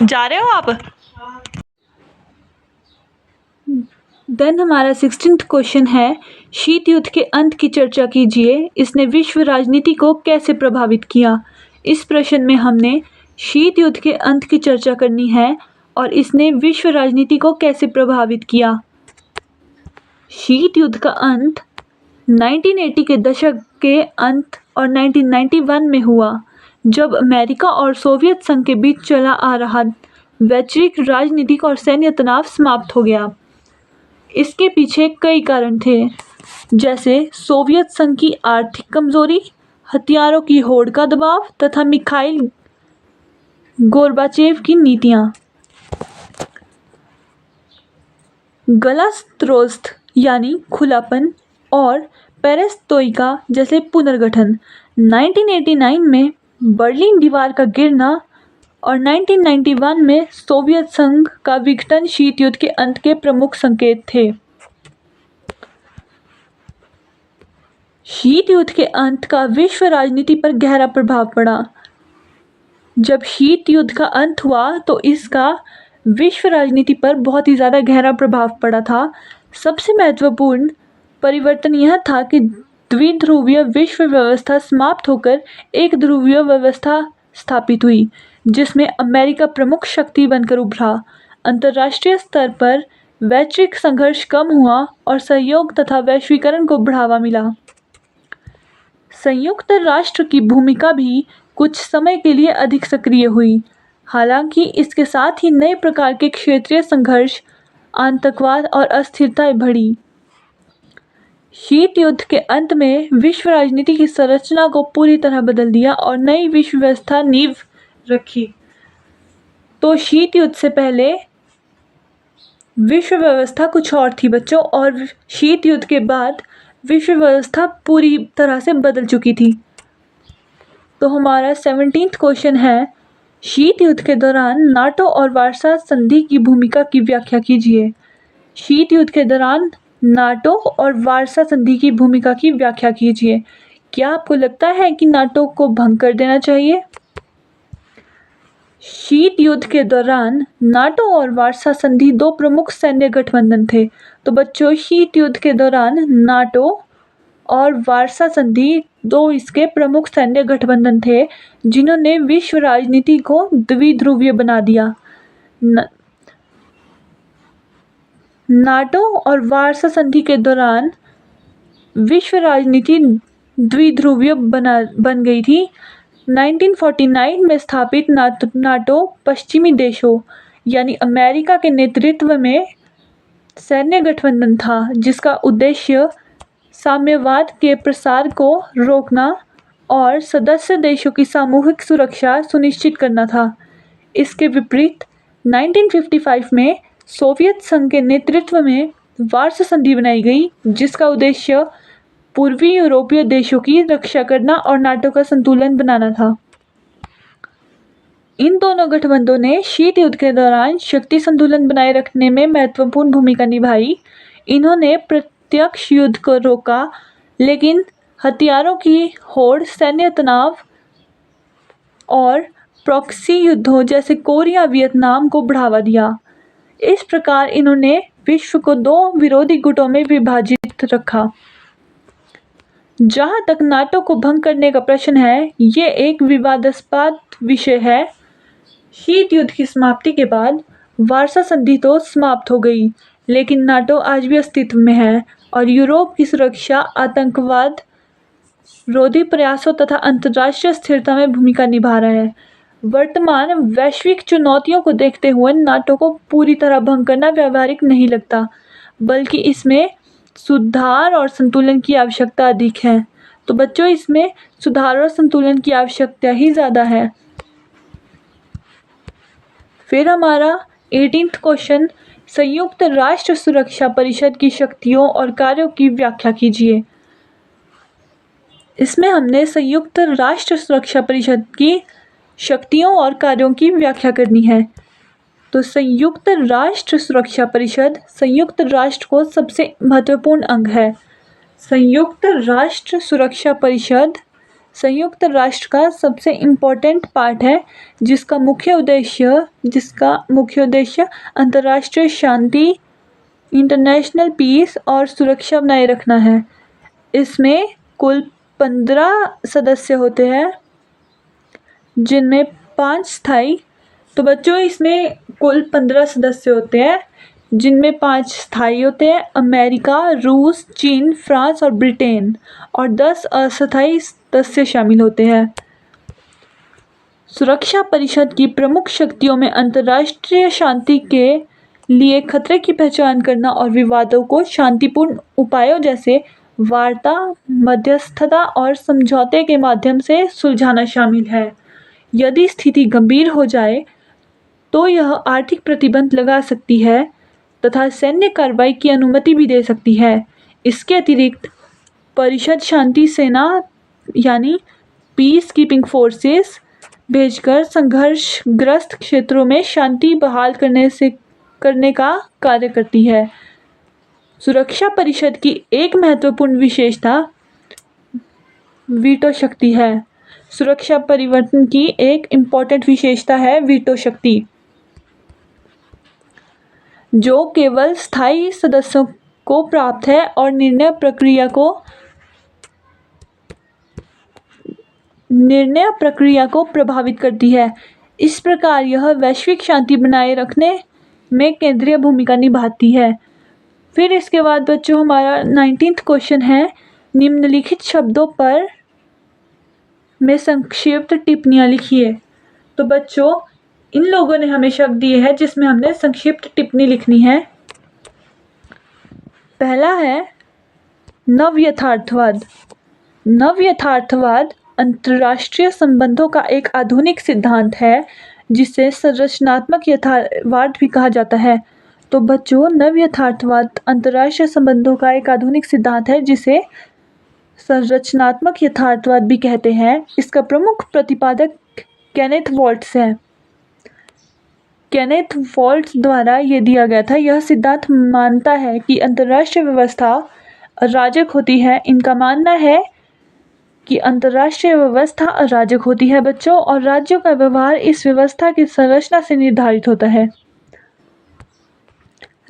जा रहे हो आप? देन हमारा 16th क्वेश्चन है, शीत युद्ध के अंत की चर्चा कीजिए। इसने विश्व राजनीति को कैसे प्रभावित किया? इस प्रश्न में हमने शीत युद्ध के अंत की चर्चा करनी है और इसने विश्व राजनीति को कैसे प्रभावित किया। शीत युद्ध का अंत 1980 के दशक के अंत और 1991 में हुआ, जब अमेरिका और सोवियत संघ के बीच चला आ रहा वैश्विक राजनीतिक और सैन्य तनाव समाप्त हो गया। इसके पीछे कई कारण थे, जैसे सोवियत संघ की आर्थिक कमजोरी, हथियारों की होड़ का दबाव तथा मिखाइल गोर्बाचेव की नीतियाँ। गलास्त्रोस्त यानी खुलापन और पेरेस्त्रोइका जैसे पुनर्गठन। 1989 में बर्लिन दीवार का गिरना और 1991 में सोवियत संघ का विघटन शीत युद्ध के अंत के प्रमुख संकेत थे। शीत युद्ध के अंत का विश्व राजनीति पर गहरा प्रभाव पड़ा। जब शीत युद्ध का अंत हुआ तो इसका विश्व राजनीति पर बहुत ही ज़्यादा गहरा प्रभाव पड़ा था। सबसे महत्वपूर्ण परिवर्तन यह था कि द्विध्रुवीय विश्व व्यवस्था समाप्त होकर एक ध्रुवीय व्यवस्था स्थापित हुई, जिसमें अमेरिका प्रमुख शक्ति बनकर उभरा। अंतर्राष्ट्रीय स्तर पर वैश्विक संघर्ष कम हुआ और सहयोग तथा वैश्वीकरण को बढ़ावा मिला। संयुक्त राष्ट्र की भूमिका भी कुछ समय के लिए अधिक सक्रिय हुई। हालांकि इसके साथ ही नए प्रकार के क्षेत्रीय संघर्ष, आतंकवाद और अस्थिरताएं बढ़ी। शीत युद्ध के अंत में विश्व राजनीति की संरचना को पूरी तरह बदल दिया और नई विश्व व्यवस्था नींव रखी। तो शीत युद्ध से पहले विश्व व्यवस्था कुछ और थी बच्चों, और शीत युद्ध के बाद विश्व व्यवस्था पूरी तरह से बदल चुकी थी। तो हमारा 17th क्वेश्चन है, शीत युद्ध के दौरान नाटो और वार्सा संधि की भूमिका की व्याख्या कीजिए। शीत युद्ध के दौरान नाटो और वार्सा संधि की भूमिका की व्याख्या कीजिए। क्या आपको लगता है कि नाटो को भंग कर देना चाहिए? शीत युद्ध के दौरान नाटो और वार्सा संधि दो प्रमुख सैन्य गठबंधन थे। तो बच्चों, शीत युद्ध के दौरान नाटो और वार्सा संधि दो इसके प्रमुख सैन्य गठबंधन थे जिन्होंने विश्व राजनीति को द्विध्रुवीय बना दिया। नाटो और वार्सा संधि के दौरान विश्व राजनीति द्विध्रुवीय बन गई थी। 1949 में स्थापित नाटो पश्चिमी देशों यानी अमेरिका के नेतृत्व में सैन्य गठबंधन था जिसका उद्देश्य साम्यवाद के प्रसार को रोकना और सदस्य देशों की सामूहिक सुरक्षा सुनिश्चित करना था। इसके विपरीत 1955 में सोवियत संघ के नेतृत्व में वार्सा संधि बनाई गई जिसका उद्देश्य पूर्वी यूरोपीय देशों की रक्षा करना और नाटो का संतुलन बनाना था। इन दोनों गठबंधनों ने शीत युद्ध के दौरान शक्ति संतुलन बनाए रखने में महत्वपूर्ण भूमिका निभाई। इन्होंने प्रत्यक्ष युद्ध को रोका, लेकिन हथियारों की होड़, सैन्य तनाव और प्रॉक्सी युद्धों जैसे कोरिया वियतनाम को बढ़ावा दिया। इस प्रकार इन्होंने विश्व को दो विरोधी गुटों में विभाजित रखा। जहां तक नाटो को भंग करने का प्रश्न है, ये एक विवादास्पद विषय है। शीत युद्ध की समाप्ति के बाद वार्सा संधि तो समाप्त हो गई, लेकिन नाटो आज भी अस्तित्व में है और यूरोप की सुरक्षा, आतंकवाद रोधी प्रयासों तथा अंतर्राष्ट्रीय स्थिरता में भूमिका निभा रहा है। वर्तमान वैश्विक चुनौतियों को देखते हुए नाटो को पूरी तरह भंग करना व्यावहारिक नहीं लगता, बल्कि इसमें सुधार और संतुलन की आवश्यकता अधिक है। तो बच्चों, इसमें सुधार और संतुलन की आवश्यकता ही ज़्यादा है। फिर हमारा 18th क्वेश्चन, संयुक्त राष्ट्र सुरक्षा परिषद की शक्तियों और कार्यों की व्याख्या कीजिए। इसमें हमने संयुक्त राष्ट्र सुरक्षा परिषद की शक्तियों और कार्यों की व्याख्या करनी है। तो संयुक्त राष्ट्र सुरक्षा परिषद संयुक्त राष्ट्र को सबसे महत्वपूर्ण अंग है। संयुक्त राष्ट्र सुरक्षा परिषद संयुक्त राष्ट्र का सबसे इम्पोर्टेंट पार्ट है जिसका मुख्य उद्देश्य अंतर्राष्ट्रीय शांति, इंटरनेशनल पीस और सुरक्षा बनाए रखना है। इसमें कुल 15 सदस्य होते हैं जिनमें 5 स्थायी। तो बच्चों, इसमें कुल 15 सदस्य होते हैं जिनमें 5 स्थायी होते हैं, अमेरिका, रूस, चीन, फ्रांस और ब्रिटेन, और 10 अस्थायी सदस्य शामिल होते हैं। सुरक्षा परिषद की प्रमुख शक्तियों में अंतर्राष्ट्रीय शांति के लिए खतरे की पहचान करना और विवादों को शांतिपूर्ण उपायों जैसे वार्ता, मध्यस्थता और समझौते के माध्यम से सुलझाना शामिल है। यदि स्थिति गंभीर हो जाए तो यह आर्थिक प्रतिबंध लगा सकती है तथा सैन्य कार्रवाई की अनुमति भी दे सकती है। इसके अतिरिक्त परिषद शांति सेना यानी पीस कीपिंग फोर्सेस भेजकर संघर्षग्रस्त क्षेत्रों में शांति बहाल करने का कार्य करती है। सुरक्षा परिषद की एक महत्वपूर्ण विशेषता वीटो शक्ति है। सुरक्षा परिवर्तन की एक इम्पॉर्टेंट विशेषता है वीटो शक्ति, जो केवल स्थायी सदस्यों को प्राप्त है और निर्णय प्रक्रिया को प्रभावित करती है। इस प्रकार यह वैश्विक शांति बनाए रखने में केंद्रीय भूमिका निभाती है। फिर इसके बाद बच्चों हमारा 19th क्वेश्चन है, निम्नलिखित शब्दों पर में संक्षिप्त टिप्पणियाँ लिखिए। तो बच्चों, इन लोगों ने हमें शब्द दिए हैं जिसमें हमने संक्षिप्त टिप्पणी लिखनी है। पहला है नव यथार्थवाद। नव यथार्थवाद अंतर्राष्ट्रीय संबंधों का एक आधुनिक सिद्धांत है जिसे संरचनात्मक यथार्थवाद भी कहा जाता है। तो बच्चों, नव यथार्थवाद अंतर्राष्ट्रीय संबंधों का एक आधुनिक सिद्धांत है जिसे संरचनात्मक यथार्थवाद भी कहते हैं। इसका प्रमुख प्रतिपादक केनेथ वॉल्ट्स है। केनेथ वॉल्ट्स द्वारा ये दिया गया था। यह सिद्धांत मानता है कि अंतर्राष्ट्रीय व्यवस्था अराजक होती है। इनका मानना है कि अंतर्राष्ट्रीय व्यवस्था अराजक होती है बच्चों, और राज्यों का व्यवहार इस व्यवस्था की संरचना से निर्धारित होता है।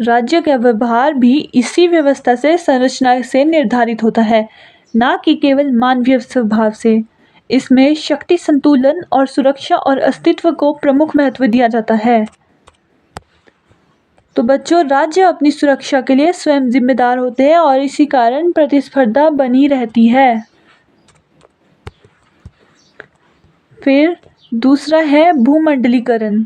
राज्य का व्यवहार भी इसी व्यवस्था से संरचना से निर्धारित होता है, ना कि केवल मानवीय स्वभाव से। इसमें शक्ति संतुलन और सुरक्षा और अस्तित्व को प्रमुख महत्व दिया जाता है। तो बच्चों, राज्य अपनी सुरक्षा के लिए स्वयं जिम्मेदार होते हैं और इसी कारण प्रतिस्पर्धा बनी रहती है। फिर दूसरा है भूमंडलीकरण।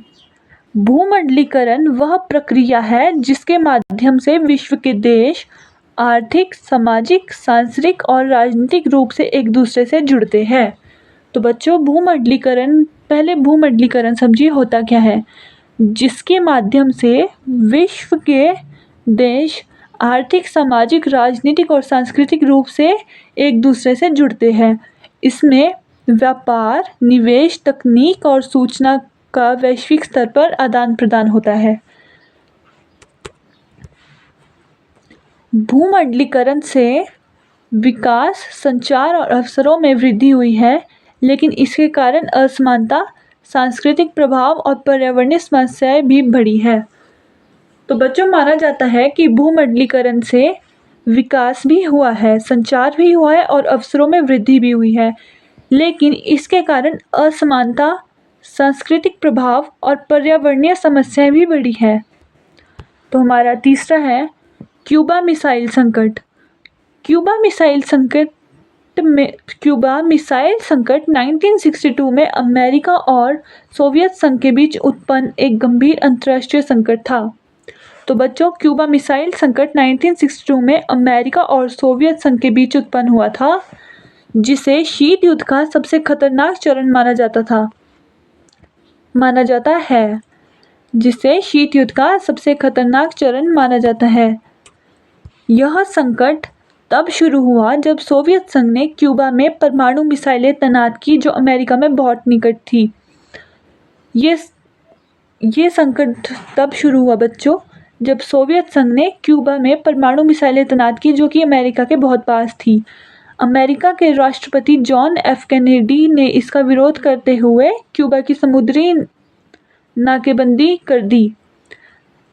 भूमंडलीकरण वह प्रक्रिया है जिसके माध्यम से विश्व के देश आर्थिक, सामाजिक, सांस्कृतिक और राजनीतिक रूप से एक दूसरे से जुड़ते हैं। तो बच्चों, पहले भूमंडलीकरण समझिए होता क्या है। जिसके माध्यम से विश्व के देश आर्थिक, सामाजिक, राजनीतिक और सांस्कृतिक रूप से एक दूसरे से जुड़ते हैं। इसमें व्यापार, निवेश, तकनीक और सूचना का वैश्विक स्तर पर आदान प्रदान होता है। भूमंडलीकरण से विकास, संचार और अवसरों में वृद्धि हुई है, लेकिन इसके कारण असमानता, सांस्कृतिक प्रभाव और पर्यावरणीय समस्याएं भी बढ़ी है। तो बच्चों, माना जाता है कि भूमंडलीकरण से विकास भी हुआ है, संचार भी हुआ है और अवसरों में वृद्धि भी हुई है, लेकिन इसके कारण असमानता, सांस्कृतिक प्रभाव और पर्यावरणीय समस्याएं भी बढ़ी है। तो हमारा तीसरा है क्यूबा मिसाइल संकट। क्यूबा मिसाइल संकट 1962 में अमेरिका और सोवियत संघ के बीच उत्पन्न एक गंभीर अंतर्राष्ट्रीय संकट था। तो बच्चों, क्यूबा मिसाइल संकट 1962 में अमेरिका और सोवियत संघ के बीच उत्पन्न हुआ था, जिसे शीत युद्ध का सबसे खतरनाक चरण माना जाता है। जिसे शीत युद्ध का सबसे खतरनाक चरण माना जाता है। यह संकट तब शुरू हुआ जब सोवियत संघ ने क्यूबा में परमाणु मिसाइलें तैनात की जो अमेरिका में बहुत निकट थी। ये संकट तब शुरू हुआ बच्चों जब सोवियत संघ ने क्यूबा में परमाणु मिसाइलें तैनात की जो कि अमेरिका के बहुत पास थी। अमेरिका के राष्ट्रपति जॉन एफ कैनेडी ने इसका विरोध करते हुए क्यूबा की समुद्री नाकेबंदी कर दी।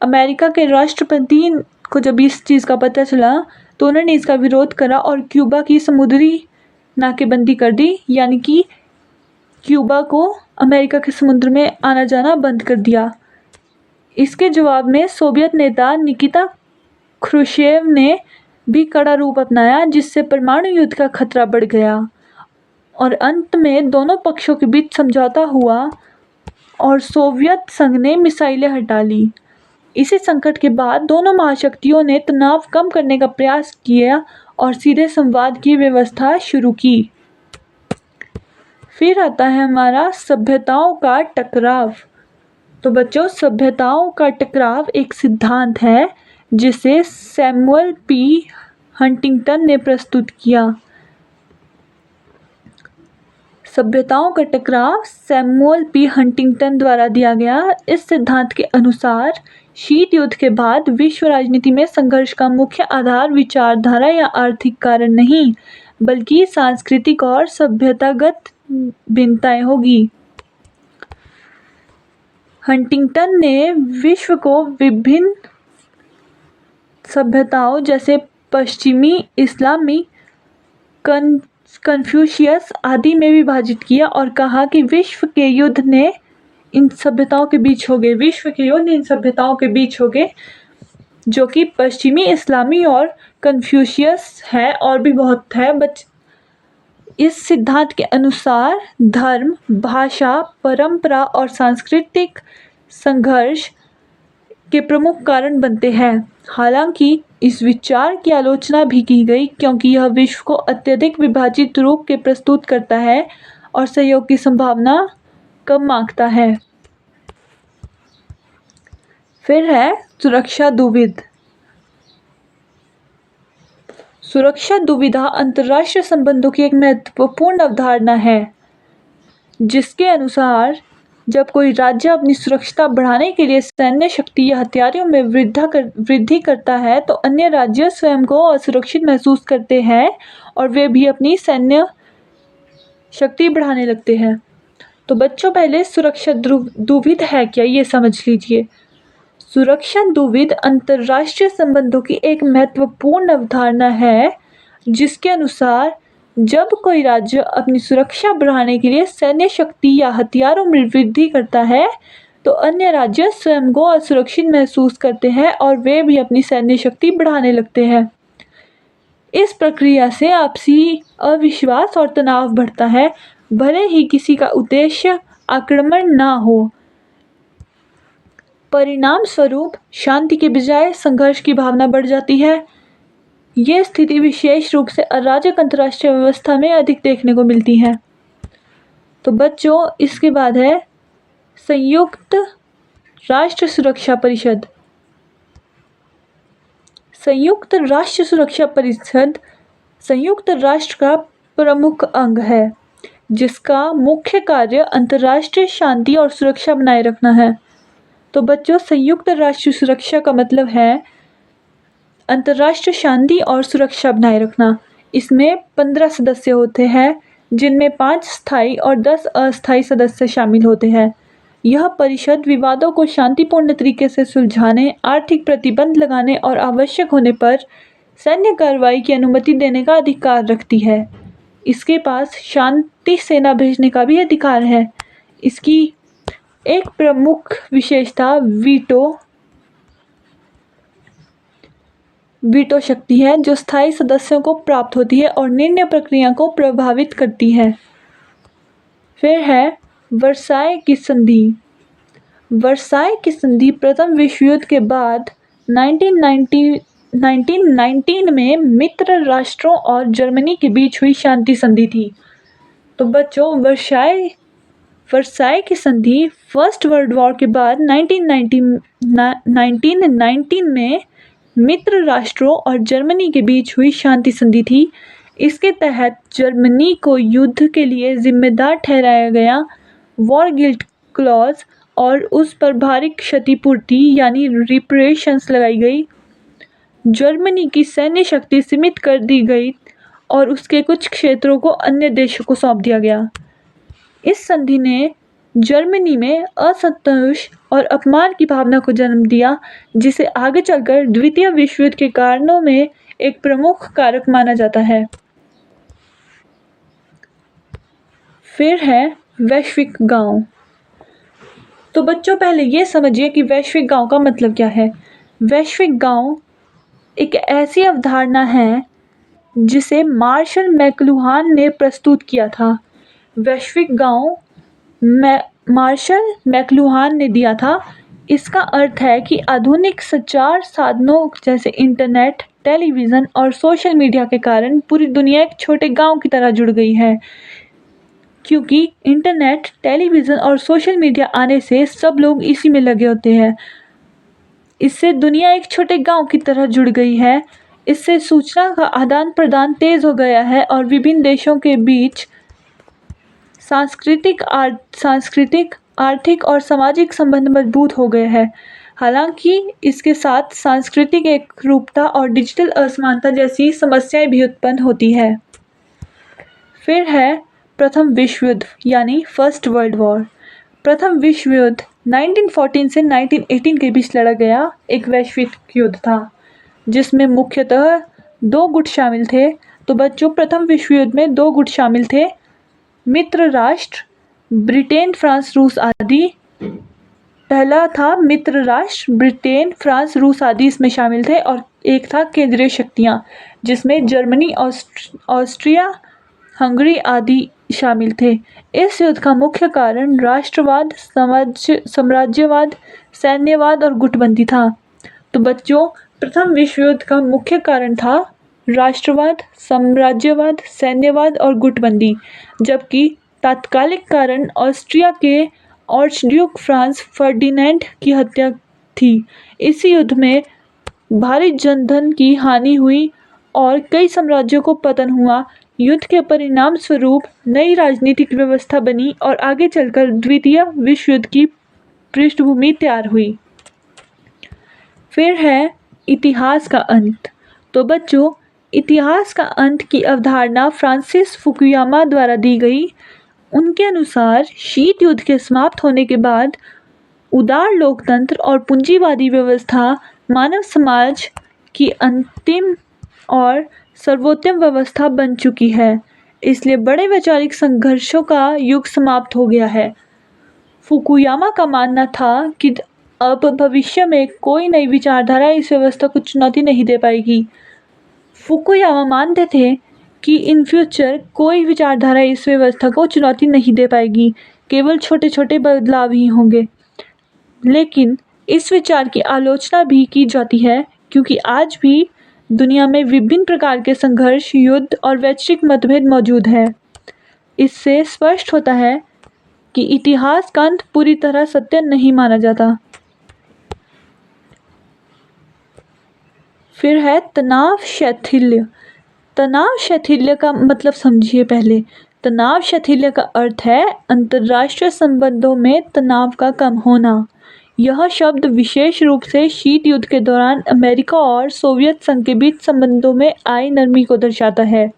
अमेरिका के राष्ट्रपति को जब इस चीज़ का पता चला तो उन्होंने इसका विरोध करा और क्यूबा की समुद्री नाकेबंदी कर दी, यानी कि क्यूबा को अमेरिका के समुद्र में आना जाना बंद कर दिया। इसके जवाब में सोवियत नेता निकिता क्रुश्चेव ने भी कड़ा रूप अपनाया, जिससे परमाणु युद्ध का खतरा बढ़ गया और अंत में दोनों पक्षों के बीच समझौता हुआ और सोवियत संघ ने मिसाइलें हटा ली। इसी संकट के बाद दोनों महाशक्तियों ने तनाव कम करने का प्रयास किया और सीधे संवाद की व्यवस्था शुरू की। फिर आता है हमारा सभ्यताओं का टकराव। तो बच्चों, सभ्यताओं का टकराव एक सिद्धांत है जिसे सैमुअल पी हंटिंगटन ने प्रस्तुत किया। सभ्यताओं का टकराव सैमुअल पी हंटिंगटन द्वारा दिया गया। इस सिद्धांत के अनुसार शीत युद्ध के बाद विश्व राजनीति में संघर्ष का मुख्य आधार विचारधारा या आर्थिक कारण नहीं, बल्कि सांस्कृतिक और सभ्यतागत भिन्नताएं होगी। हंटिंगटन ने विश्व को विभिन्न सभ्यताओं जैसे पश्चिमी, इस्लामी, कन्फ्यूशियस आदि में विभाजित किया और कहा कि विश्व के युद्ध इन सभ्यताओं के बीच हो गए, जो कि पश्चिमी, इस्लामी और कन्फ्यूशियस है और भी बहुत है। इस सिद्धांत के अनुसार धर्म, भाषा, परंपरा और सांस्कृतिक संघर्ष के प्रमुख कारण बनते हैं। हालांकि इस विचार की आलोचना भी की गई क्योंकि यह विश्व को अत्यधिक विभाजित रूप के प्रस्तुत करता है और सहयोग की संभावना कम मांगता है। फिर है सुरक्षा दुविधा। सुरक्षा दुविधा अंतर्राष्ट्रीय संबंधों की एक महत्वपूर्ण अवधारणा है, जिसके अनुसार जब कोई राज्य अपनी सुरक्षा बढ़ाने के लिए सैन्य शक्ति या हथियारों में वृद्धि करता है तो अन्य राज्य स्वयं को असुरक्षित महसूस करते हैं और वे भी अपनी सैन्य शक्ति बढ़ाने लगते हैं। तो बच्चों, पहले सुरक्षा दुविधा है क्या, ये समझ लीजिए। सुरक्षा दुविधा अंतर्राष्ट्रीय संबंधों की एक महत्वपूर्ण अवधारणा है, जिसके अनुसार जब कोई राज्य अपनी सुरक्षा बढ़ाने के लिए सैन्य शक्ति या हथियारों में वृद्धि करता है तो अन्य राज्य स्वयं को असुरक्षित महसूस करते हैं और वे भी अपनी सैन्य शक्ति बढ़ाने लगते हैं। इस प्रक्रिया से आपसी अविश्वास और तनाव बढ़ता है, भले ही किसी का उद्देश्य आक्रमण ना हो। परिणाम स्वरूप शांति के बजाय संघर्ष की भावना बढ़ जाती है। ये स्थिति विशेष रूप से अराजक अंतर्राष्ट्रीय व्यवस्था में अधिक देखने को मिलती है। तो बच्चों, इसके बाद है संयुक्त राष्ट्र सुरक्षा परिषद। संयुक्त राष्ट्र सुरक्षा परिषद संयुक्त राष्ट्र का प्रमुख अंग है, जिसका मुख्य कार्य अंतर्राष्ट्रीय शांति और सुरक्षा बनाए रखना है। तो बच्चों, संयुक्त राष्ट्र सुरक्षा का मतलब है अंतर्राष्ट्रीय शांति और सुरक्षा बनाए रखना। इसमें 15 सदस्य होते हैं, जिनमें 5 स्थायी और 10 अस्थायी सदस्य शामिल होते हैं। यह परिषद विवादों को शांतिपूर्ण तरीके से सुलझाने, आर्थिक प्रतिबंध लगाने और आवश्यक होने पर सैन्य कार्रवाई की अनुमति देने का अधिकार रखती है। इसके पास शांति सेना भेजने का भी अधिकार है। इसकी एक प्रमुख विशेषता वीटो शक्ति है, जो स्थायी सदस्यों को प्राप्त होती है और निर्णय प्रक्रिया को प्रभावित करती है। फिर है वर्साय की संधि। वर्साय की संधि प्रथम विश्व युद्ध के बाद 1919 में मित्र राष्ट्रों और जर्मनी के बीच हुई शांति संधि थी। तो बच्चों, वर्साय की संधि फर्स्ट वर्ल्ड वॉर के बाद 1919 में मित्र राष्ट्रों और जर्मनी के बीच हुई शांति संधि थी। इसके तहत जर्मनी को युद्ध के लिए जिम्मेदार ठहराया गया, वॉर गिल्ट क्लॉज, और उस पर भारी क्षतिपूर्ति यानी रिपरेशंस लगाई गई। जर्मनी की सैन्य शक्ति सीमित कर दी गई और उसके कुछ क्षेत्रों को अन्य देशों को सौंप दिया गया। इस संधि ने जर्मनी में असंतोष और अपमान की भावना को जन्म दिया, जिसे आगे चलकर द्वितीय विश्व युद्ध के कारणों में एक प्रमुख कारक माना जाता है। फिर है वैश्विक गांव। तो बच्चों, पहले ये समझिए कि वैश्विक गांव का मतलब क्या है। वैश्विक गांव एक ऐसी अवधारणा है जिसे मार्शल मैक्लुहान ने प्रस्तुत किया था। वैश्विक गांव मार्शल मैक्लुहान ने दिया था। इसका अर्थ है कि आधुनिक संचार साधनों जैसे इंटरनेट, टेलीविज़न और सोशल मीडिया के कारण पूरी दुनिया एक छोटे गांव की तरह जुड़ गई है। क्योंकि इंटरनेट, टेलीविज़न और सोशल मीडिया आने से सब लोग इसी में लगे होते हैं। इससे दुनिया एक छोटे गांव की तरह जुड़ गई है। इससे सूचना का आदान प्रदान तेज़ हो गया है और विभिन्न देशों के बीच सांस्कृतिक, आर्थिक और सामाजिक संबंध मजबूत हो गए हैं। हालांकि इसके साथ सांस्कृतिक एकरूपता और डिजिटल असमानता जैसी समस्याएं भी उत्पन्न होती है। फिर है प्रथम विश्व युद्ध यानी फर्स्ट वर्ल्ड वॉर। प्रथम विश्व युद्ध 1914 से 1918 के बीच लड़ा गया एक वैश्विक युद्ध था, जिसमें मुख्यतः 2 गुट शामिल थे। तो बच्चों, प्रथम विश्व युद्ध में 2 गुट शामिल थे, मित्र राष्ट्र ब्रिटेन, फ्रांस, रूस आदि। पहला था मित्र राष्ट्र ब्रिटेन, फ्रांस, रूस आदि इसमें शामिल थे, और एक था केंद्रीय शक्तियाँ, जिसमें जर्मनी, ऑस्ट्रिया हंगरी आदि शामिल थे। इस युद्ध का मुख्य कारण राष्ट्रवाद, साम्राज्यवाद, सैन्यवाद और गुटबंदी था। तो बच्चों, प्रथम विश्व युद्ध का मुख्य कारण था राष्ट्रवाद, साम्राज्यवाद, सैन्यवाद और गुटबंदी, जबकि तात्कालिक कारण ऑस्ट्रिया के आर्चड्यूक फ्रांस फर्डिनेंड की हत्या थी। इस युद्ध में भारी जनधन की हानि हुई और कई साम्राज्यों को पतन हुआ। युद्ध के परिणाम स्वरूप नई राजनीतिक व्यवस्था बनी और आगे चलकर द्वितीय विश्व युद्ध की पृष्ठभूमि तैयार हुई। फिर है इतिहास का अंत। तो बच्चों, इतिहास का अंत की अवधारणा फ्रांसिस फुकुयामा द्वारा दी गई। उनके अनुसार शीत युद्ध के समाप्त होने के बाद उदार लोकतंत्र और पूंजीवादी व्यवस्था मानव समाज की अंतिम और सर्वोत्तम व्यवस्था बन चुकी है। इसलिए बड़े वैचारिक संघर्षों का युग समाप्त हो गया है। फुकुयामा का मानना था कि अब भविष्य में कोई नई विचारधारा इस व्यवस्था को चुनौती नहीं दे पाएगी। फुकुयामा मानते थे कि इन फ्यूचर कोई विचारधारा इस व्यवस्था को चुनौती नहीं दे पाएगी, केवल छोटे छोटे बदलाव ही होंगे। लेकिन इस विचार की आलोचना भी की जाती है, क्योंकि आज भी दुनिया में विभिन्न प्रकार के संघर्ष, युद्ध और वैश्विक मतभेद मौजूद हैं। इससे स्पष्ट होता है कि इतिहास का अंत पूरी तरह सत्य नहीं माना जाता। फिर है तनाव शैथिल्य। तनाव शैथिल्य का मतलब समझिए पहले। तनाव शैथिल्य का अर्थ है अंतर्राष्ट्रीय संबंधों में तनाव का कम होना। यह शब्द विशेष रूप से शीत युद्ध के दौरान अमेरिका और सोवियत संघ के बीच संबंधों में आई नरमी को दर्शाता है।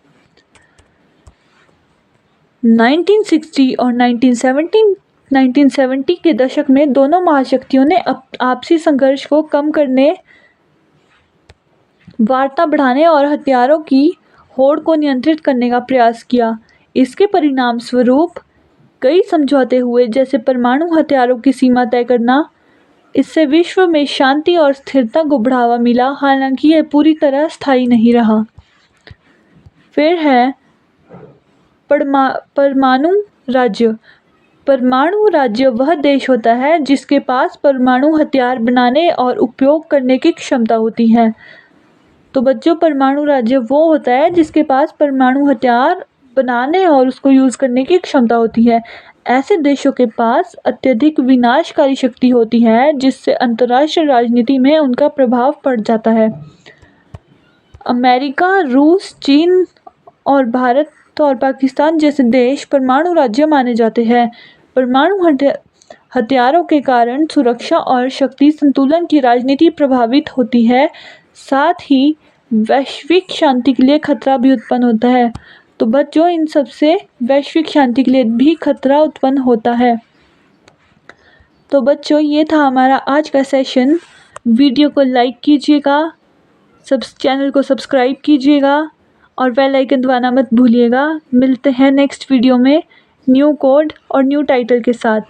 1960 और 1970 के दशक में दोनों महाशक्तियों ने आपसी संघर्ष को कम करने, वार्ता बढ़ाने और हथियारों की होड़ को नियंत्रित करने का प्रयास किया। इसके परिणाम स्वरूप कई समझौते हुए, जैसे परमाणु हथियारों की सीमा तय करना। इससे विश्व में शांति और स्थिरता को बढ़ावा मिला, हालांकि यह पूरी तरह स्थायी नहीं रहा। फिर है परमाणु राज्य। परमाणु राज्य वह देश होता है जिसके पास परमाणु हथियार बनाने और उपयोग करने की क्षमता होती है। तो बच्चों, परमाणु राज्य वो होता है जिसके पास परमाणु हथियार बनाने और उसको यूज़ करने की क्षमता होती है। ऐसे देशों के पास अत्यधिक विनाशकारी शक्ति होती है, जिससे अंतर्राष्ट्रीय राजनीति में उनका प्रभाव पड़ जाता है। अमेरिका, रूस, चीन और भारत और पाकिस्तान जैसे देश परमाणु राज्य माने जाते हैं। परमाणु हथियारों के कारण सुरक्षा और शक्ति संतुलन की राजनीति प्रभावित होती है, साथ ही वैश्विक शांति के लिए खतरा भी उत्पन्न होता है। तो बच्चों, इन सब से वैश्विक शांति के लिए भी खतरा उत्पन्न होता है। तो बच्चों, ये था हमारा आज का सेशन। वीडियो को लाइक कीजिएगा, चैनल को सब्सक्राइब कीजिएगा और बेल आइकन दबाना मत भूलिएगा। मिलते हैं नेक्स्ट वीडियो में न्यू कोड और न्यू टाइटल के साथ।